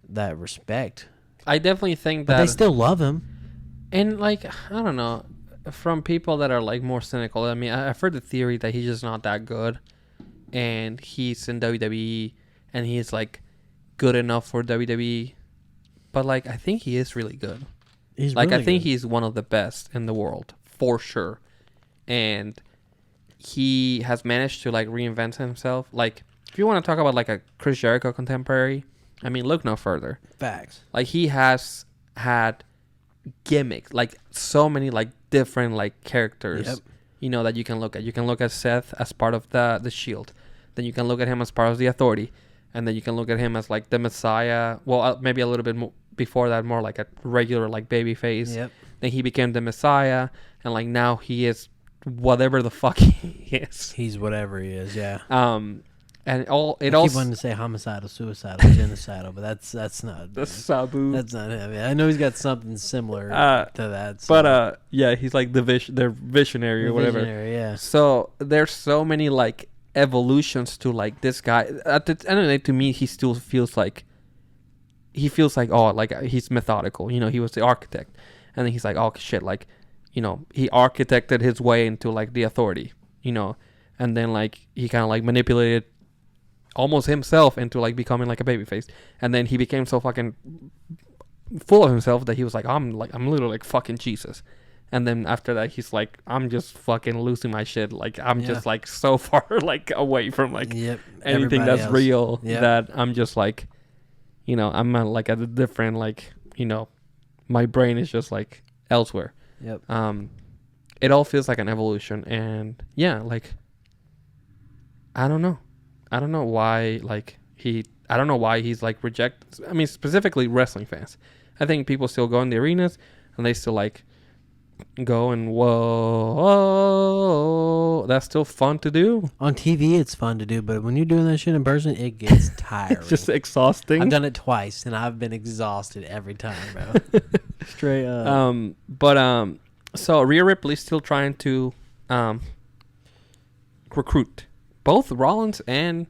that respect. I definitely think but that... they still love him. And, like, I don't know. From people that are, like, more cynical, I mean, I've heard the theory that he's just not that good. And he's in WWE. And he's, like, good enough for WWE. But, like, I think he is really good. He's like, really I think good. he's one of the best in the world. For sure. And he has managed to, like, reinvent himself. Like, if you want to talk about, like, a Chris Jericho contemporary, I mean, look no further. Facts. Like, he has had gimmicks. Like, so many, like, different, like, characters. Yep. You know, that you can look at. You can look at Seth as part of the Shield. Then you can look at him as part of the Authority. And then you can look at him as, like, the Messiah. Well, maybe a little bit more before that, more like a regular, like, baby face. Yep. Then he became the Messiah. And, like, now he is whatever the fuck he is. He's whatever he is, yeah. And I keep wanting to say homicidal, suicidal, genocidal, but that's not. The Sabu. That's not him. I know he's got something similar to that. So. But yeah, he's like their visionary or whatever. Visionary, yeah. So there's so many like evolutions to like this guy. At the end of the day, to me, he still feels like oh, like he's methodical. You know, he was the architect, and then he's like, oh shit, like, you know, he architected his way into like the Authority. You know, and then like he kind of like manipulated almost himself into like becoming like a babyface, and then he became so fucking full of himself that he was like, I'm literally like fucking Jesus. And then after that, he's like, I'm just fucking losing my shit. Like, I'm just like so far like away from like anything that's real that I'm just like, you know, I'm like at a different like, you know, my brain is just like elsewhere. Yep. It all feels like an evolution, and yeah, like I don't know why like I don't know why he's like rejected. I mean, specifically wrestling fans. I think people still go in the arenas and they still like go and whoa, that's still fun to do. On TV, it's fun to do, but when you're doing that shit in person, it gets tiring. It's just exhausting. I've done it twice, and I've been exhausted every time, bro. Straight up. So Rhea Ripley's still trying to recruit both Rollins and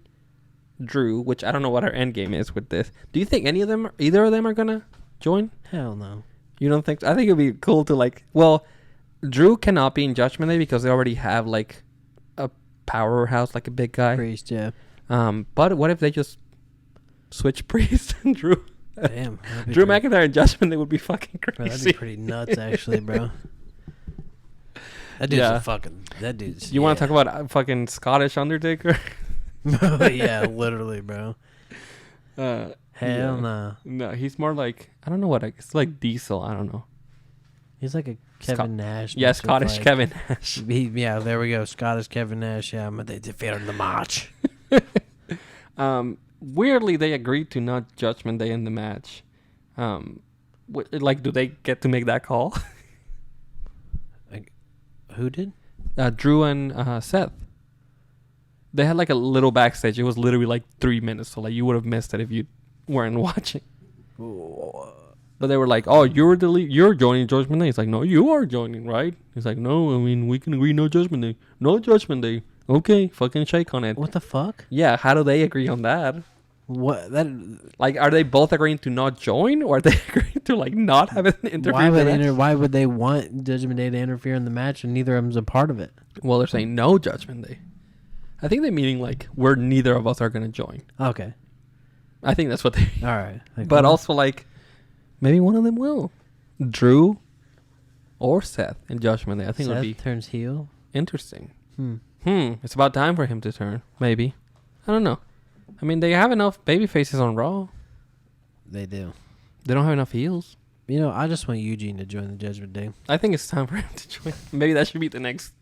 Drew, which I don't know what her end game is with this. Do you think either of them are gonna join? Hell no. You don't think? I think it'd be cool to like. Well, Drew cannot be in Judgment Day because they already have like a powerhouse, like a big guy. Priest, yeah. But what if they just switch Priest and Drew? Damn. Drew McIntyre in Judgment Day would be fucking crazy. Bro, that'd be pretty nuts, actually, bro. That dude's a fucking. That dude's. You want to talk about fucking Scottish Undertaker? Yeah, literally, bro. Hell no. No, he's more like, I don't know what, it's like Diesel. I don't know. He's like a Kevin Nash. Yeah, Scottish like, Kevin Nash. Yeah, there we go. Scottish Kevin Nash. Yeah, but they defeated the match. Weirdly, they agreed to not Judgment Day in the match. Like, do they get to make that call? Like, who did? Drew and Seth. They had like a little backstage. It was literally like 3 minutes, so like you would have missed it if you weren't watching. But they were like, "Oh, you're joining Judgment Day." He's like, "No, you are joining, right?" He's like, "No, I mean we can agree no Judgment Day, no Judgment Day." Okay, fucking shake on it. What the fuck? Yeah, how do they agree on that? What that? Like, are they both agreeing to not join, or are they agreeing to like not have an interview? Why would they want Judgment Day to interfere in the match, and neither of them's a part of it? Well, they're saying no Judgment Day. I think they're meaning like we're neither of us are gonna join. Okay. I think that's what they. All right. Like, but also like, maybe one of them will, Drew, or Seth in Judgment Day. I think it would be turns heel. Interesting. It's about time for him to turn. Maybe. I don't know. I mean, they have enough baby faces on Raw. They do. They don't have enough heels. You know, I just want Eugene to join the Judgment Day. I think it's time for him to join. Maybe that should be the next.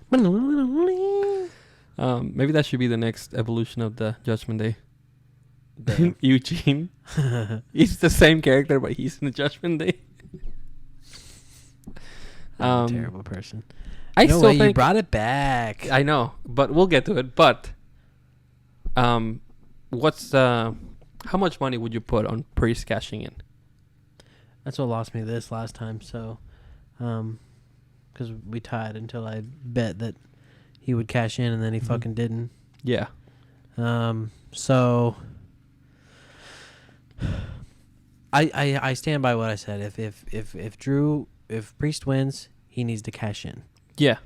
Maybe that should be the next evolution of the Judgment Day. Eugene. He's the same character, but he's in the Judgment Day. I'm a terrible person. I still think you brought it back. I know, but we'll get to it. But what's how much money would you put on Priest cashing in? That's what lost me this last time. So, because we tied until I bet that he would cash in, and then he fucking didn't. Yeah. So I stand by what I said. If Priest wins, he needs to cash in. Yeah.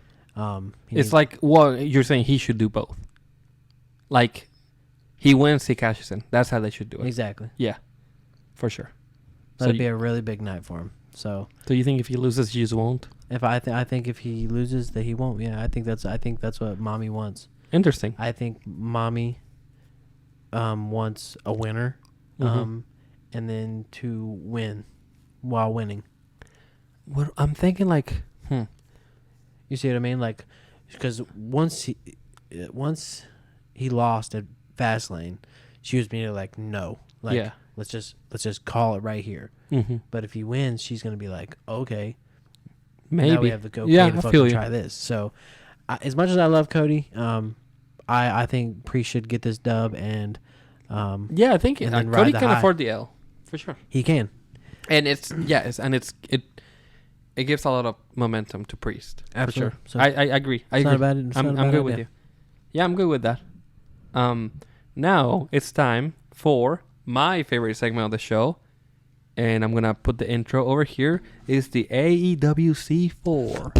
It's like, well, you're saying he should do both. Like, he wins, he cashes in. That's how they should do it. Exactly. Yeah, for sure. That'd be a really big night for him. So you think if he loses, you just won't? If I think if he loses, that he won't. Yeah, I think that's what Mommy wants. Interesting. I think Mommy wants a winner, and then to win while winning. What I'm thinking, like, You see what I mean? Like, because once he lost at Fastlane, she was being like, no, like, yeah, let's just call it right here. Mm-hmm. But if he wins, she's gonna be like, okay, maybe now we have the go. Yeah, to I fucking feel you. try this. So, as much as I love Cody, I think Priest should get this dub, and Yeah, I think and then Cody ride the can high. afford the L for sure. he can. And it gives a lot of momentum to Priest. Absolutely. For So sure. I agree. I It's not agree. a bad. It's not a I'm bad good with idea. you. Yeah, I'm good with that. Now it's time for my favorite segment of the show, and I'm gonna put the intro over here. Is the AEW C4.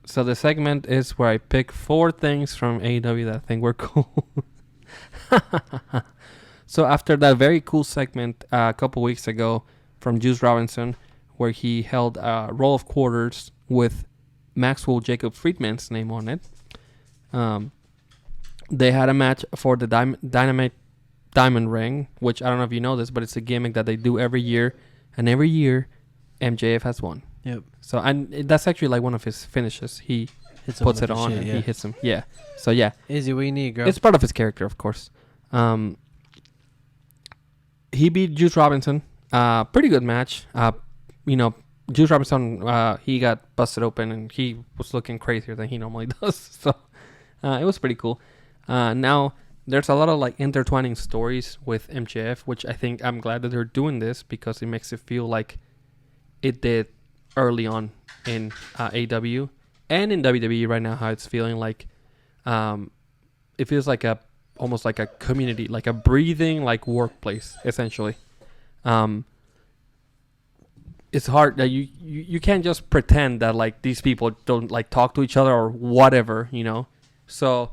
So the segment is where I pick 4 things from AEW that I think were cool. So after that very cool segment a couple weeks ago from Juice Robinson, where he held a roll of quarters with Maxwell Jacob Friedman's name on it, they had a match for the Dynamite Diamond Ring, which I don't know if you know this, but it's a gimmick that they do every year, and every year MJF has won. Yep. So and that's actually like one of his finishes. He Hits him puts with it the on shit, and yeah. he hits him. Yeah. So yeah, Izzy, what you need, girl? it's part of his character, of course. He beat Juice Robinson. Pretty good match. Juice Robinson, he got busted open and he was looking crazier than he normally does. So it was pretty cool. Now there's a lot of like intertwining stories with MJF, which I think I'm glad that they're doing this because it makes it feel like it did early on in AEW and in WWE right now. How it's feeling like it feels like almost like a community, like a breathing like workplace essentially. It's hard that you can't just pretend that like these people don't like talk to each other or whatever, you know. So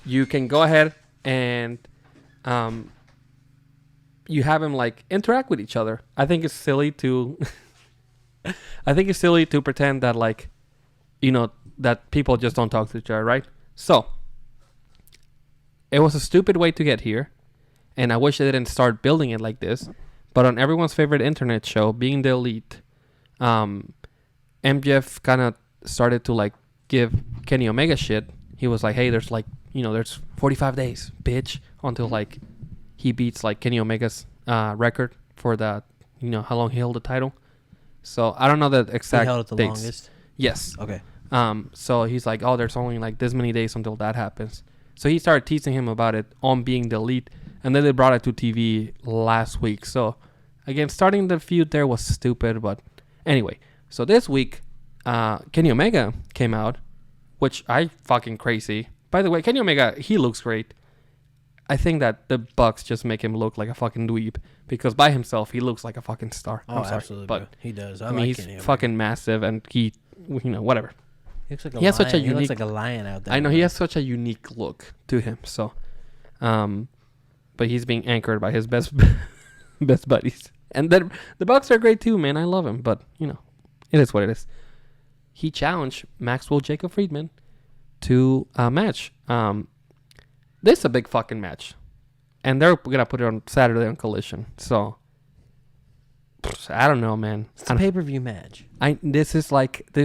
you can go ahead and you have them like interact with each other. I think it's silly to pretend that like, you know, that people just don't talk to each other, right? So it was a stupid way to get here, and I wish they didn't start building it like this. But on everyone's favorite internet show, Being the Elite, MJF kind of started to like give Kenny Omega shit. He was like, hey, there's 45 days, bitch, until like he beats like Kenny Omega's record for the, you know, how long he held the title. So I don't know the exact he held it the dates. longest. Yes. Okay. So he's like, oh, there's only like this many days until that happens. So he started teasing him about it on Being the Elite, and then they brought it to TV last week. So again, starting the feud there was stupid, but anyway. So this week, Kenny Omega came out, which I fucking crazy. By the way, Kenny Omega, he looks great. I think that the Bucks just make him look like a fucking dweeb because by himself he looks like a fucking star. Oh, I'm sorry, absolutely, but bro. He does. I mean, he's Kenny Omega. fucking massive, and he, you know, whatever. He looks like he has such a lion. He looks unique- like a lion out there. I know he has such a unique look to him. So, but he's being anchored by his best buddies, and then the Bucks are great too, man. I love him, but you know, it is what it is. He challenged Maxwell Jacob Friedman to a match. This is a big fucking match, and they're gonna put it on Saturday on Collision. So I don't know, man. It's a pay-per-view match. This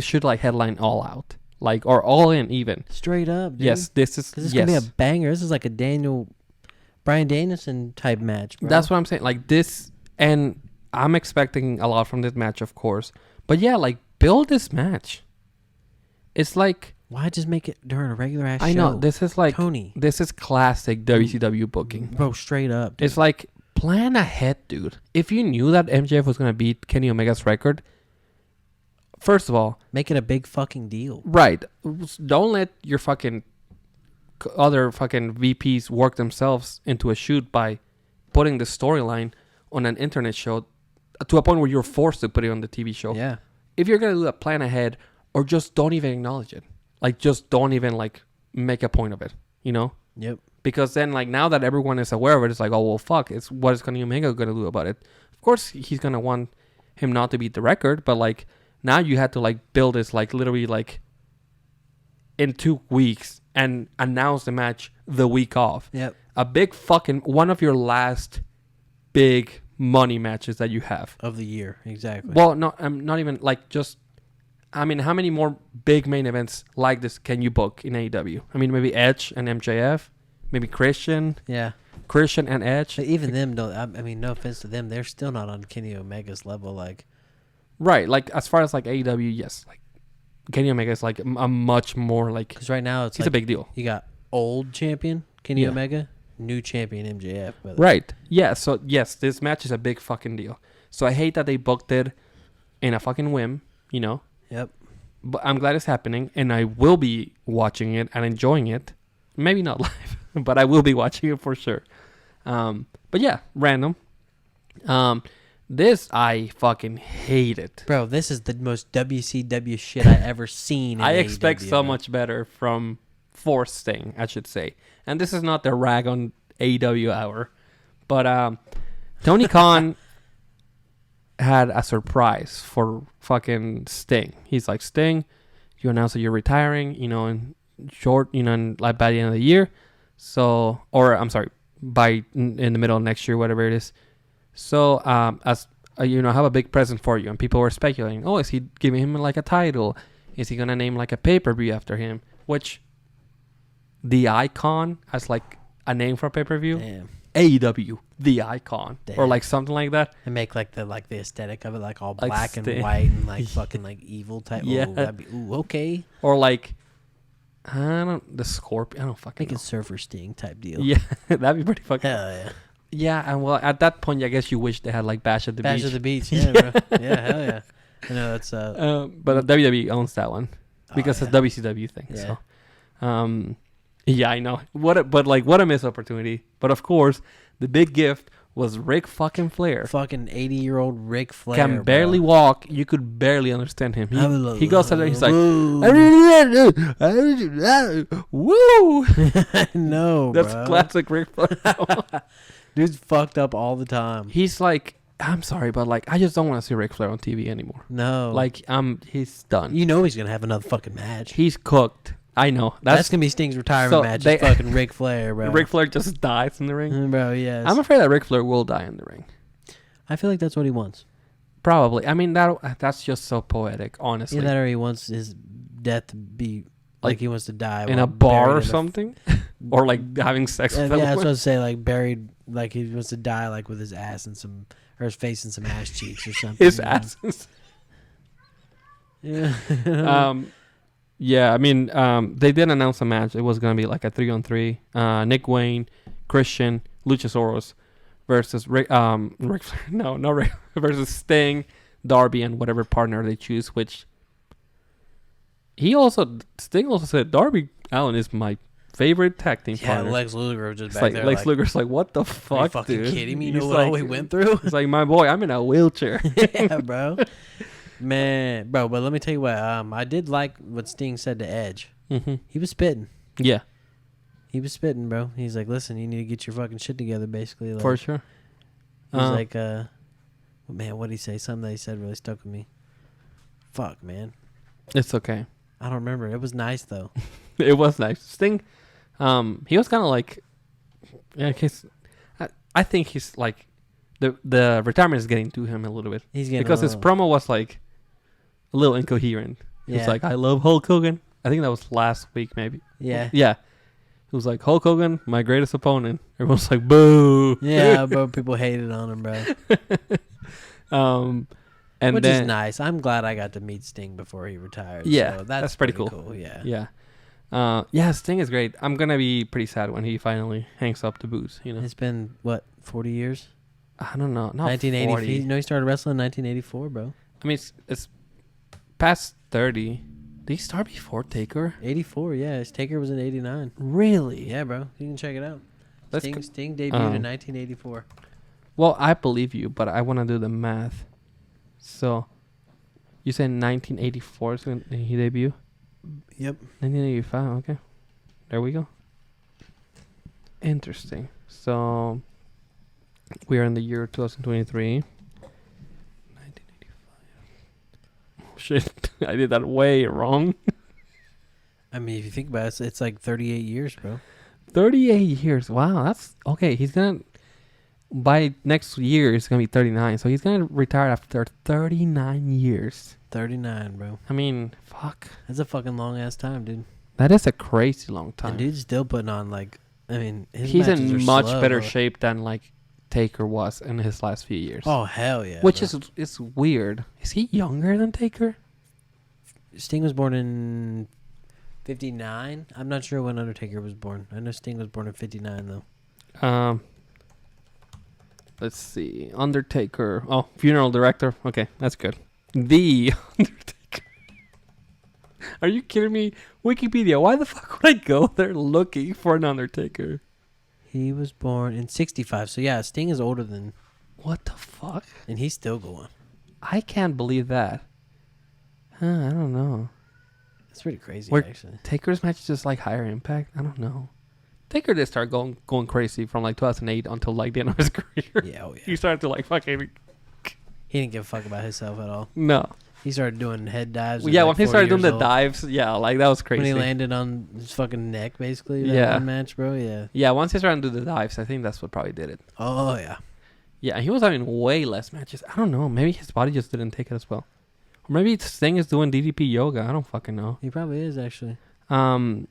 should like headline All Out, like, or All In even. Straight up, dude. Yes, this is. This is yes. gonna be a banger. This is like a Bryan Danielson type match, bro. That's what I'm saying. Like this, and I'm expecting a lot from this match, of course. But yeah, like build this match. It's like Why just make it during a regular ass show? I know this is like Tony. This is classic WCW booking, Bro, straight up. Dude. It's like plan ahead, dude. If you knew that MJF was gonna beat Kenny Omega's record, first of all, make it a big fucking deal. Right. Don't let your fucking other fucking VPs work themselves into a shoot by putting the storyline on an internet show to a point where you're forced to put it on the TV show. Yeah. If you're gonna do that, plan ahead, or just don't even acknowledge it. Like, just don't even like make a point of it. You know? Yep. Because then, like, now that everyone is aware of it, it's like, oh well, fuck. It's what is Kenny Omega gonna do about it? Of course, he's gonna want him not to beat the record, but like now you had to like build this like literally like in 2 weeks and announce the match the week off. Yep. A big fucking one of your last big money matches that you have of the year. Exactly. Well, no, I'm not even like just. I mean, how many more big main events like this can you book in AEW? I mean, maybe Edge and MJF, maybe Christian. Yeah. Christian and Edge. But even them don't. I mean, no offense to them, they're still not on Kenny Omega's level. Like, right? Like as far as like AEW, yes. Like Kenny Omega is like a much more like. Because right now it's he's like a big deal. You got old champion Kenny Omega, new champion MJF. But right. Yeah. So yes, this match is a big fucking deal. So I hate that they booked it in a fucking whim. You know. Yep. But I'm glad it's happening, and I will be watching it and enjoying it. Maybe not live, but I will be watching it for sure. But yeah, random. This I fucking hate it. Bro, this is the most WCW shit I ever seen. I expect so much better from Force Sting, I should say. And this is not the rag on AEW hour, but Tony Khan had a surprise for fucking Sting. He's like, Sting, you announced that you're retiring, you know, in short, you know, like by the end of the year. So, or I'm sorry, by in the middle of next year, whatever it is. So, as you know, I have a big present for you. And people were speculating, oh, is he giving him like a title? Is he going to name like a pay-per-view after him? Which, the Icon as like a name for a pay-per-view. Damn. AEW, the Icon. Damn. Or like something like that. And make like the aesthetic of it like all Like black and Sting. white and like fucking like evil type. Yeah. Ooh, that'd be, okay. Or like, the Scorpion. I don't fucking Make know. it Surfer Sting type deal. Yeah, that'd be pretty fucking. Hell yeah. Yeah, and well, at that point, I guess you wish they had like Bash at the Bash Beach. of the Beach. Yeah, bro. Yeah, hell yeah. I know that's But WWE owns that one because it's a WCW thing. Yeah. So, yeah, I know. What a missed opportunity. But of course, the big gift was Ric fucking Flair. fucking 80-year-old Ric Flair. Can barely bro. walk. You could barely understand him. He goes out there. He's like, Woo. woo. I know, That's bro. classic Ric Flair. Dude's fucked up all the time. He's like, I'm sorry, but like, I just don't want to see Ric Flair on TV anymore. No. Like, he's done. You know he's going to have another fucking match. He's cooked. I know. That's going to be Sting's retirement So match. they- It's fucking Ric Flair, bro. Ric Flair just dies in the ring. Bro, yes. I'm afraid that Ric Flair will die in the ring. I feel like that's what he wants. Probably. I mean, that's just so poetic, honestly. Either that or he wants his death to be like he wants to die in while a bar buried or in a- something? Or like having sex with Yeah, that's a what I was say. Like buried, like he wants to die, like with his ass and some, or his face and some ass cheeks or something. his you know? ass. Yeah. Yeah, I mean, they did announce a match. It was going to be like a 3-on-3. Nick Wayne, Christian, Luchasaurus versus Ric Flair. No, Rick versus Sting, Darby, and whatever partner they choose. Which Sting also said Darby Allin is my favorite tag team Yeah, partner. Lex Luger was just It's back like there. Lex like, Luger's like, what the are you fuck, fucking dude? kidding me? You He's know what all like- we went through? It's like, my boy, I'm in a wheelchair. Yeah, bro. Man, bro, but let me tell you what. I did like what Sting said to Edge. Mm-hmm. He was spitting. Yeah, He was spitting, bro. He's like, listen, you need to get your fucking shit together, basically. Like, for sure. He's like, man, what did he say? Something that he said really stuck with me. Fuck, man. It's okay. I don't remember. It was nice, though. It was nice. Sting, he was kind of like, yeah, I think he's like, the retirement is getting to him a little bit. He's getting Because a his little, promo was like a little incoherent. He was Yeah. like, I love Hulk Hogan. I think that was last week, maybe. Yeah. Yeah. He was like, Hulk Hogan, my greatest opponent. Everyone's like, boo. Yeah, bro. People hated on him, bro. And Which then, is nice. I'm glad I got to meet Sting before he retired. Yeah, so that's pretty cool. Yeah. Yeah. Yeah, Sting is great. I'm gonna be pretty sad when he finally hangs up the boots. You know, It's been what 40 years? I don't know, not 1980. 40. No, he started wrestling in 1984, bro. I mean, it's past 30. Did he start before Taker? 84. Yeah, his Taker was in 89. Really? Yeah, bro. You can check it out. Let's Sting debuted in 1984. Well, I believe you, but I want to do the math. So, you said 1984 is when he debut? Yep. 1985, okay. There we go. Interesting. So, we are in the year 2023. 1985. Shit, I did that way wrong. I mean, if you think about it, it's like 38 years, bro. 38 years. Wow, that's... Okay, he's going to... By next year, it's going to be 39. So, he's going to retire after 39 years. 39, bro. I mean, fuck. That's a fucking long ass time, dude. That is a crazy long time. And dude's still putting on like, I mean, he's matches in are much slow, better bro. shape than like Taker was in his last few years. Oh hell yeah! Which bro. is weird. Is he younger than Taker? Sting was born in 59. I'm not sure when Undertaker was born. I know Sting was born in 59 though. Let's see. Undertaker. Oh, funeral director. Okay, that's good. The Undertaker. Are you kidding me? Wikipedia. Why the fuck would I go there looking for an Undertaker? He was born in 65. So yeah, Sting is older than, What the fuck? and he's still going. I can't believe that. I don't know. That's pretty crazy, We're- actually. Taker's match is just like higher impact. I don't know. Taker did start going crazy from like 2008 until like the end of his career. Yeah, oh yeah. He started to like fucking He didn't give a fuck about himself at all. no. He started doing head dives. Yeah, at, when like, he 40 started doing years the old. dives, yeah, like that was crazy. When he landed on his fucking neck, basically. That Yeah. one match, bro. Yeah. Yeah, once he started to do the dives, I think that's what probably did it. Oh yeah. Yeah, he was having way less matches. I don't know. Maybe his body just didn't take it as well. Or maybe Sting is doing DDP yoga. I don't fucking know. He probably is actually. And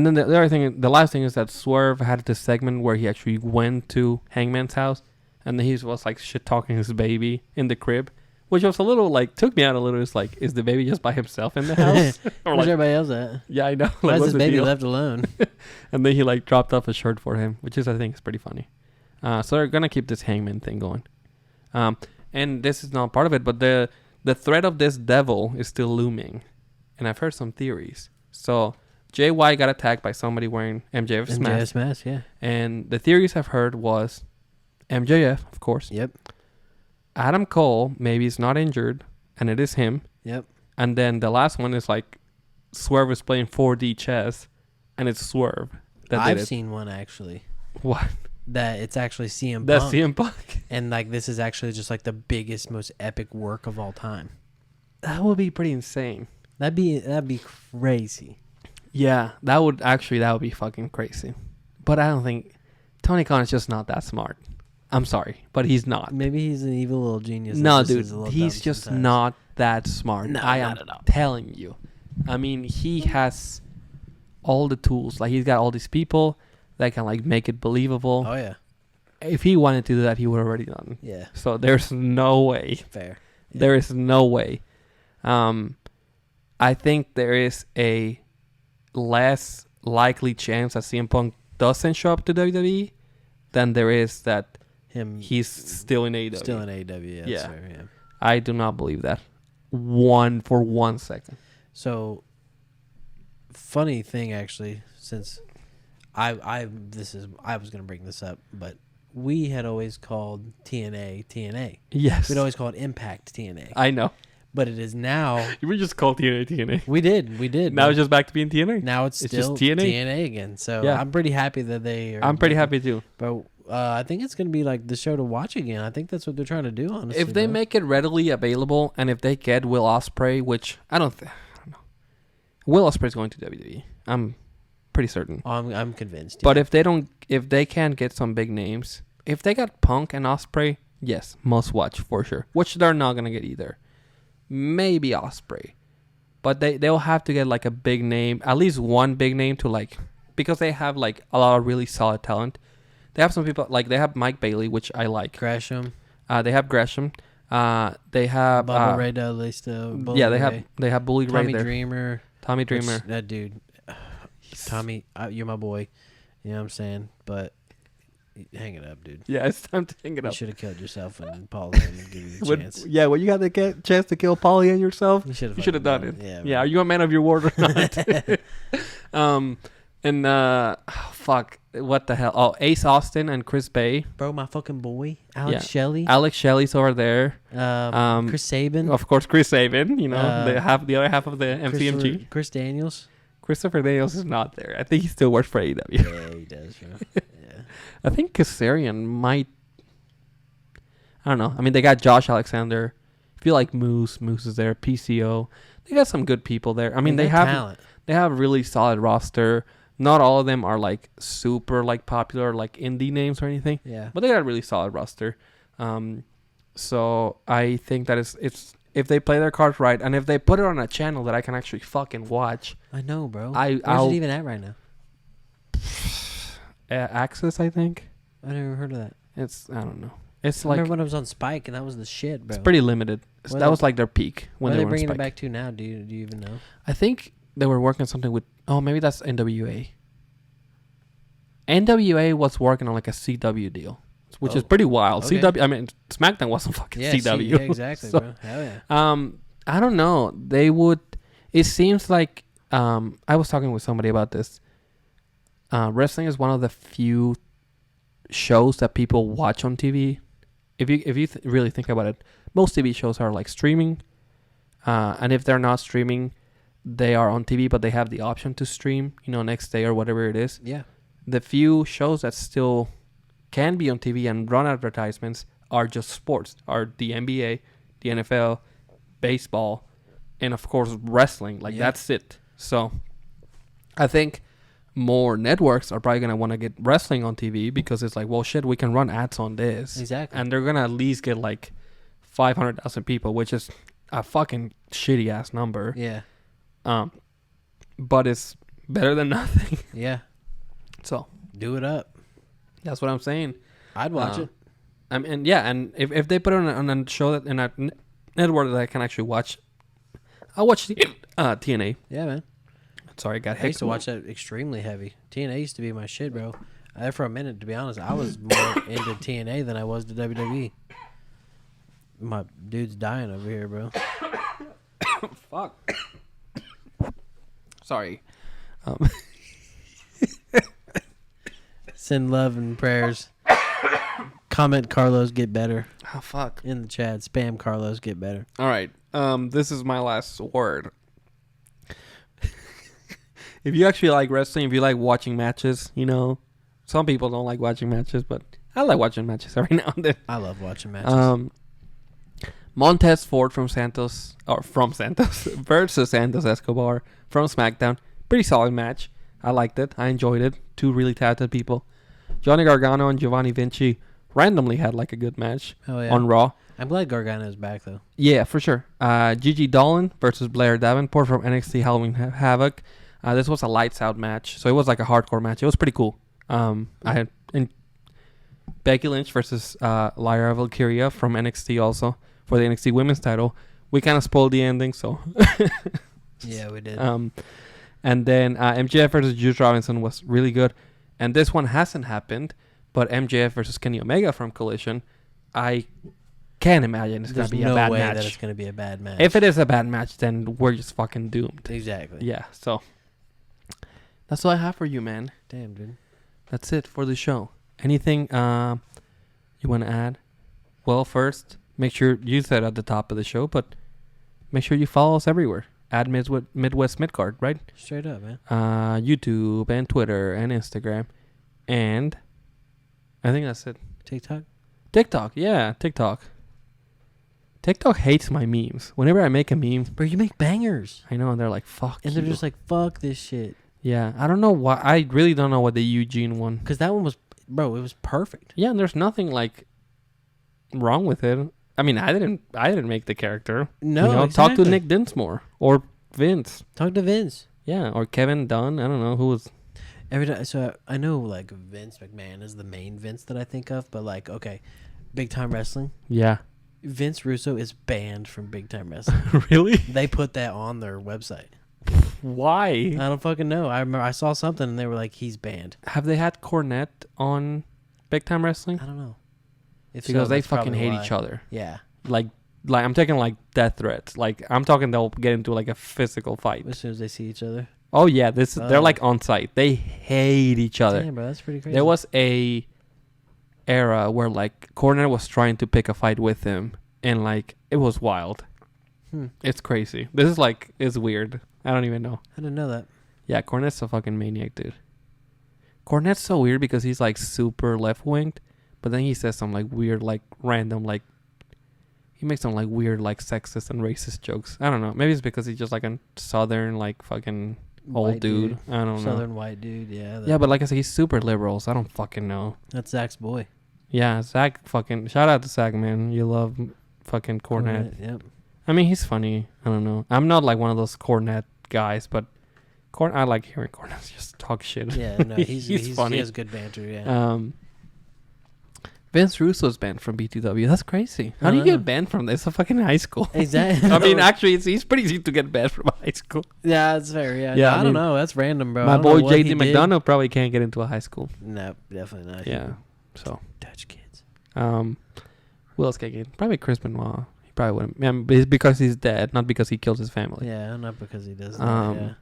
then the other thing, the last thing is that Swerve had this segment where he actually went to Hangman's house, and then he was like shit talking his baby in the crib, which was a little like took me out a little. It's like, is the baby just by himself in the house? Or Where's like, everybody else at? yeah, I know. Like, Why is what's this the baby deal? left alone? And then he like dropped off a shirt for him, which is I think is pretty funny. So they're gonna keep this Hangman thing going. And this is not part of it, but the threat of this devil is still looming, and I've heard some theories. So JY got attacked by somebody wearing MJF's mask. MJF's mask, yeah. And the theories I've heard was MJF, of course. Yep. Adam Cole, maybe he's not injured, and it is him. Yep. And then the last one is like Swerve is playing 4D chess, and it's Swerve that I've did it. seen one actually. What? That it's actually CM Punk. That's CM Punk. And like this is actually just like the biggest, most epic work of all time. That would be pretty insane. That'd be crazy. Yeah, that would be fucking crazy. But I don't think Tony Khan is just not that smart. I'm sorry, but he's not. Maybe he's an evil little genius. No, that just dude, is a little he's dumb just sometimes. not that smart. No, I not am at all. telling you. I mean, he has all the tools. Like, he's got all these people that can like make it believable. Oh yeah. If he wanted to do that, he would have already done. Yeah. So there's no way. Fair. Yeah. There is no way. I think there is a less likely chance that CM Punk doesn't show up to WWE than there is that he's still in AEW. Still in AEW. Yeah. Yeah. That's fair, yeah. I do not believe that. For 1 second. So, funny thing actually, since I was gonna bring this up, but we had always called TNA. Yes. We'd always called Impact TNA, I know. but it is now. We just called TNA. We did. Now it's just back to being TNA. Now it's It's still just TNA. TNA again. So Yeah. I'm pretty happy that they. Are I'm pretty making- happy too. But I think it's gonna be like the show to watch again. I think that's what they're trying to do. Honestly, If they bro. make it readily available, and if they get Will Ospreay, which I don't know, Will Ospreay's going to WWE. I'm pretty certain. I'm convinced. But yeah. if they can't get some big names, if they got Punk and Ospreay, yes, must watch for sure. Which they're not gonna get either. Maybe Ospreay, but they'll have to get like a big name, at least one big name to like, because they have like a lot of really solid talent. They have some people like they have Mike Bailey, which I like. Gresham. They have Gresham. They have Bubba Ray Dudley still. Bully yeah, Ray. they have Bully Ray Tommy there. Dreamer. Tommy Dreamer. That dude. Tommy, you're my boy. You know what I'm saying? But hang it up, dude. Yeah, it's time to hang it You up. should have killed yourself and Paul and give you the chance. Yeah, when you got the chance to kill Paulie and yourself, You should have done it. Yeah. Yeah, are you a man of your word or not? Fuck, what the hell? Oh, Ace Austin and Chris Bay. Bro, my fucking boy. Yeah. Alex Shelley. Alex Shelley's over there. Chris Sabin. Of course, Chris Saban. You know, the other half of the MCMG. Chris Daniels. Christopher Daniels is not there. I think he still works for AEW. Yeah, he does. Yeah. I think Kazarian might. I don't know. I mean, they got Josh Alexander. I feel like Moose is there. PCO. They got some good people there. I mean, they have talent. They have a really solid roster. Not all of them are like super like popular like indie names or anything. Yeah. But they got a really solid roster. So I think that it's if they play their cards right and if they put it on a channel that I can actually fucking watch. I know, bro. Where's it even at right now? Access, I think. I never heard of that. I don't know. It's I like remember when it was on Spike and that was the shit, bro. it's pretty limited. What That was like their peak when What they are they were on bringing Spike. it back to now? Do you even know? I think they were working on something with. Oh, maybe that's NWA. NWA was working on like a CW deal, which is pretty wild. Okay. CW. I mean, SmackDown wasn't fucking CW. Yeah, exactly, So, bro. Hell yeah. I don't know. They would. It seems like I was talking with somebody about this. Wrestling is one of the few shows that people watch on TV. If you really think about it, most TV shows are like streaming, and if they're not streaming, they are on TV, but they have the option to stream. Next day or whatever it is. Yeah. The few shows that still can be on TV and run advertisements are just sports, are the NBA, the NFL, baseball, and of course wrestling. Like that's it. So I think more networks are probably gonna want to get wrestling on TV because it's like, well, shit, we can run ads on this. Exactly. And they're gonna at least get like 500,000 people, which is a fucking shitty ass number. Yeah. But it's better than nothing. Yeah. So Do it up. that's what I'm saying. I'd watch it. I mean, yeah, and if they put it on a show that in a network that I can actually watch, I'll watch the TNA. Yeah, man. Sorry, I got I used to heckled. watch that extremely heavy. TNA used to be my shit, bro. For a minute, to be honest, I was more into TNA than I was to WWE. My dude's dying over here, bro. Fuck. Sorry. Send love and prayers. Comment Carlos get better Oh, fuck. in the chat. Spam Carlos get better. All right. This is my last word. If you actually like wrestling, if you like watching matches, some people don't like watching matches, but I like watching matches every now and then. I love watching matches. Montez Ford from Santos versus Santos Escobar from SmackDown. Pretty solid match. I liked it. I enjoyed it. Two really talented people. Johnny Gargano and Giovanni Vinci randomly had like a good match on Raw. I'm glad Gargano's back though. Yeah, for sure. Gigi Dolan versus Blair Davenport from NXT Halloween Havoc. This was a lights out match, so it was like a hardcore match. It was pretty cool. I had Becky Lynch versus Lyra Valkyria from NXT also for the NXT Women's title. We kind of spoiled the ending, so. Yeah, we did. And then MJF versus Juice Robinson was really good. And this one hasn't happened, but MJF versus Kenny Omega from Collision, I can't imagine it's going to be a bad match. There's no way that it's going to be a bad match. If it is a bad match, then we're just fucking doomed. Exactly. Yeah, so that's all I have for you, man. Damn, dude. That's it for the show. Anything you want to add? Well, first, make sure you said at the top of the show, but make sure you follow us everywhere. At Midwest Midcard, right? Straight up, man. YouTube and Twitter and Instagram. And I think that's it. TikTok, yeah, TikTok. TikTok hates my memes. Whenever I make a meme, Bro, you make bangers. I know, and they're like, fuck And you. they're just like, fuck this shit. Yeah, I don't know why. I really don't know what the Eugene one. Because that one was, bro, it was perfect. Yeah, and there's nothing like wrong with it. I mean, I didn't make the character. No, Talk to exactly. Nick Dinsmore or Vince. Talk to Vince. Yeah, or Kevin Dunn. I don't know who was. Every time, so I know like Vince McMahon is the main Vince that I think of, but like, okay, big time wrestling. Yeah, Vince Russo is banned from Big Time Wrestling. Really? They put that on their website. Why? I don't fucking know. I remember I saw something and they were like, he's banned. Have they had Cornette on Big Time Wrestling? I don't know. If Because so, they that's fucking probably hate why. each other. Yeah. Like I'm taking like death threats. Like I'm talking they'll get into like a physical fight. As soon as they see each other. Oh yeah, they're like on site. They hate each other. Damn, bro, that's pretty crazy. There was a era where like Cornette was trying to pick a fight with him, and like it was wild. It's crazy. This is like it's weird. I don't even know. I didn't know that. Yeah, Cornette's a fucking maniac, dude. Cornette's so weird because he's like super left winged, but then he says some like weird, like random, like he makes some like weird, like sexist and racist jokes. I don't know. Maybe it's because he's just like a southern, like fucking old White dude. I don't know. Southern white dude, yeah. Yeah, but like I said, he's super liberal, so I don't fucking know. That's Zach's boy. Yeah, Zach fucking... Shout out to Zach, man. You love fucking Cornette. Yep. I mean, he's funny. I don't know. I'm not like one of those Cornette guys, but I like hearing Cornette just talk shit. Yeah, no, he's funny. He has good banter, yeah. Vince Russo's banned from BTW. That's crazy. How do you get banned from this? It's a fucking high school. Exactly. I mean, actually, it's pretty easy to get banned from high school. Yeah, that's fair, yeah. Yeah, No, I I don't mean, know. That's random, bro. My I don't know boy what he JD did. McDonough probably can't get into a high school. No, definitely not. Yeah. So, Dutch kids. who else can get? Probably Chris Benoit. He probably wouldn't. Yeah, but it's because he's dead, not because he killed his family. Yeah, not because he does that, yeah.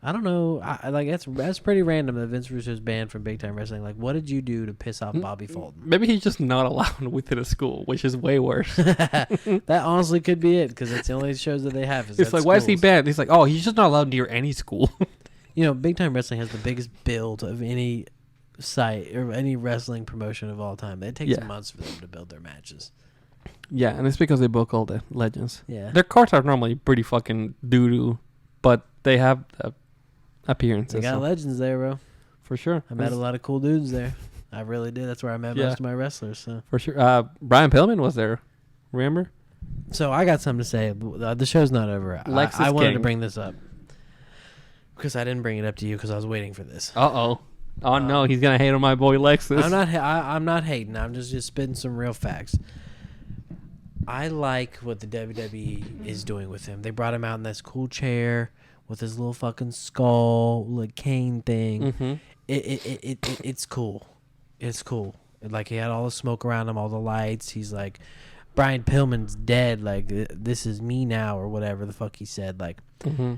I don't know. I like that's pretty random that Vince Russo's banned from Big Time Wrestling. Like, what did you do to piss off Bobby Fulton? Maybe he's just not allowed within a school, which is way worse. That honestly could be it because it's the only shows that they have. It's like, why is he banned? He's like, oh, he's just not allowed near any school. You know, Big Time Wrestling has the biggest build of any site or any wrestling promotion of all time. It takes months for them to build their matches. Yeah, and it's because they book all the legends. Yeah. Their cards are normally pretty fucking doo-doo, but they have appearances. They got legends there, bro. For sure. I met a lot of cool dudes there. I really did. That's where I met most of my wrestlers. So. For sure. Brian Pillman was there. Remember? So I got something to say. The show's not over. I wanted to bring this up because I didn't bring it up to you because I was waiting for this. Uh-oh. Oh, no. He's going to hate on my boy Lexus. I'm not hating. I'm just spitting some real facts. I like what the WWE is doing with him. They brought him out in this cool chair with his little fucking skull, like cane thing. Mm-hmm. It's cool. It's cool. Like, he had all the smoke around him, all the lights. He's like, Brian Pillman's dead. Like, this is me now, or whatever the fuck he said. Like, mm-hmm.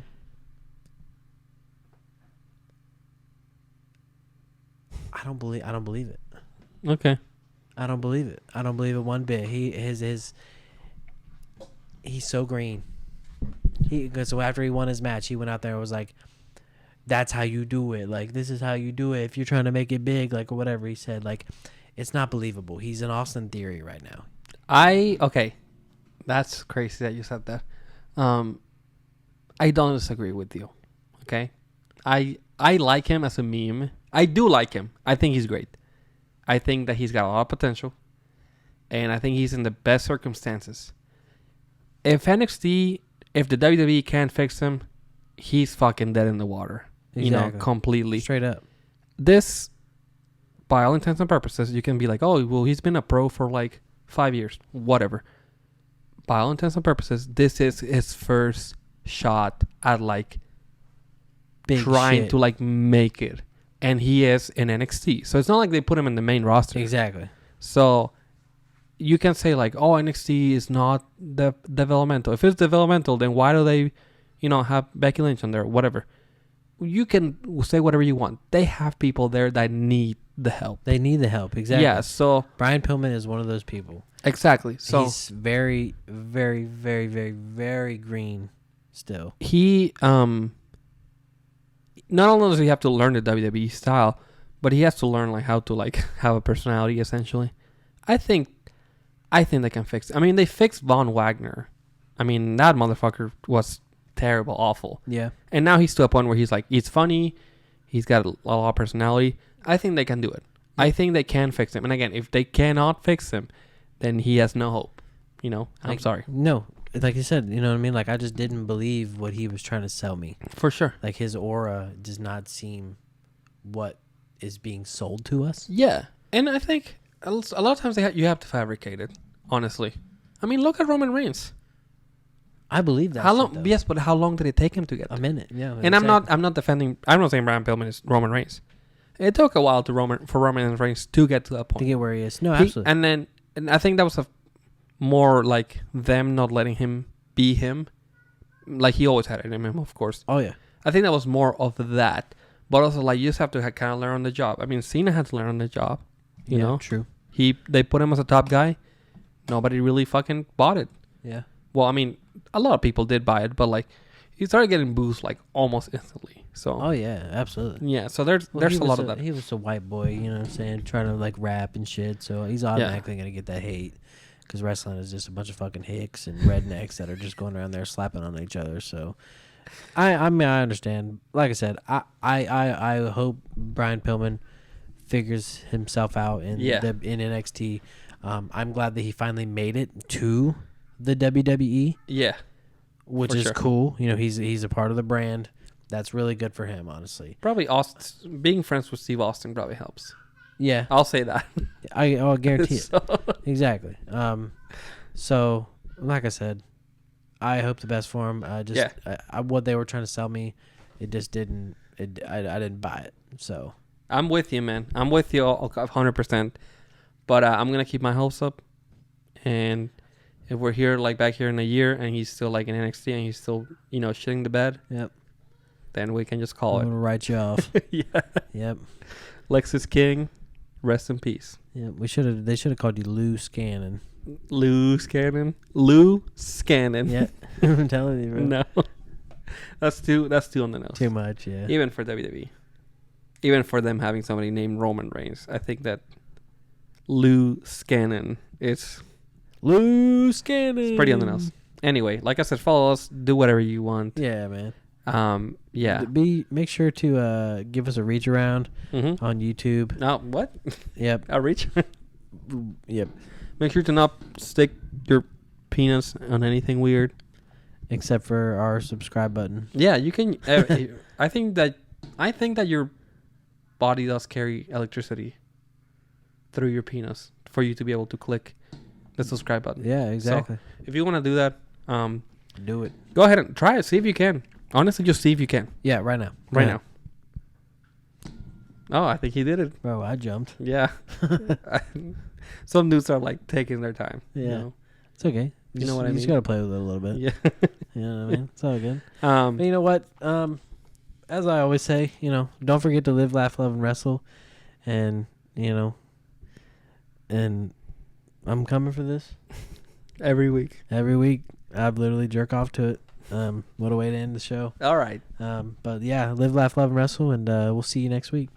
I don't believe it. Okay. I don't believe it. I don't believe it one bit. He's so green. So after he won his match, he went out there and was like, that's how you do it. Like, this is how you do it if you're trying to make it big, like, or whatever he said. Like, it's not believable. He's in Austin Theory right now. Okay. That's crazy that you said that. I don't disagree with you. Okay. I like him as a meme. I do like him. I think he's great. I think that he's got a lot of potential. And I think he's in the best circumstances. If the WWE can't fix him, he's fucking dead in the water. Exactly. You know, completely. Straight up. This, by all intents and purposes, you can be like, oh, well, he's been a pro for like 5 years. Whatever. By all intents and purposes, this is his first shot at like Big trying shit. to like make it. And he is in NXT. So it's not like they put him in the main roster. Exactly. So you can say like, oh, NXT is not developmental. If it's developmental, then why do they, have Becky Lynch on there? Whatever. You can say whatever you want. They have people there that need the help. They need the help. Exactly. Yeah. So Brian Pillman is one of those people. Exactly. So he's very, very, very, very, very green still. He not only does he have to learn the WWE style, but he has to learn like how to like have a personality essentially. I think they can fix it. I mean, they fixed Von Wagner. I mean, that motherfucker was terrible, awful. Yeah. And now he's to a point where he's like, he's funny. He's got a lot of personality. I think they can do it. I think they can fix him. And again, if they cannot fix him, then he has no hope. I'm sorry. No, like you said, you know what I mean? Like, I just didn't believe what he was trying to sell me. For sure. Like, his aura does not seem what is being sold to us. Yeah. And I think a lot of times you have to fabricate it, honestly. I mean, look at Roman Reigns. I believe that. How long? Yes, but how long did it take him to get there? A minute. Yeah. And I'm not defending. I'm not saying Brian Pillman is Roman Reigns. It took a while for Roman Reigns to get to that point. To get where he is. No, absolutely. And I think that was more like them not letting him be him. Like he always had it in him, of course. Oh yeah. I think that was more of that. But also, like, you just have to kind of learn on the job. I mean, Cena had to learn on the job. You know? True. They put him as a top guy. Nobody really fucking bought it. Yeah. Well, I mean, a lot of people did buy it, but like, he started getting boos like almost instantly. So. Oh yeah, absolutely. Yeah. So there's a lot of that. He was a white boy, you know what I'm saying, trying to like rap and shit. So he's automatically gonna get that hate because wrestling is just a bunch of fucking hicks and rednecks that are just going around there slapping on each other. So. I mean, I understand. Like I said, I hope Brian Pillman figures himself out in NXT. I'm glad that he finally made it to the WWE. Yeah, which is cool. You know, he's a part of the brand. That's really good for him, honestly. Probably being friends with Steve Austin probably helps. Yeah, I'll say that. I'll guarantee it. Exactly. So like I said, I hope the best for him. What they were trying to sell me, it just didn't. I didn't buy it. So I'm with you, man. I'm with you 100%. But I'm gonna keep my hopes up, and if we're here like back here in a year and he's still like in NXT and he's still shitting the bed, yep, then we can just call it. I'm gonna write you off. Yeah. Yep. Lexus King, rest in peace. Yeah, they should have called you Lou Scannon. Lou Scannon. Yeah, I'm telling you, bro. No, that's too on the nose. Too much, yeah. Even for WWE, even for them having somebody named Roman Reigns, I think that Lou Scannon is pretty on the nose. Anyway, like I said, follow us, do whatever you want. Yeah, man. Yeah. Make sure to give us a reach around on YouTube. No, what? Yep. A reach. Yep. Make sure to not stick your penis on anything weird, except for our subscribe button. Yeah, you can. I think that your body does carry electricity through your penis for you to be able to click the subscribe button. Yeah, exactly. So if you want to do that, do it. Go ahead and try it. See if you can. Honestly, just see if you can. Yeah, right now. Right now. Oh, I think he did it. Bro, I jumped. Yeah. Some dudes are like taking their time. Yeah. You know? It's okay. You know what I mean? You just got to play with it a little bit. Yeah. You know what I mean? It's all good. But you know what? As I always say, don't forget to live, laugh, love, and wrestle. And, and I'm coming for this. Every week. I've literally jerk off to it. What a way to end the show. All right. But yeah, live, laugh, love, and wrestle. And we'll see you next week.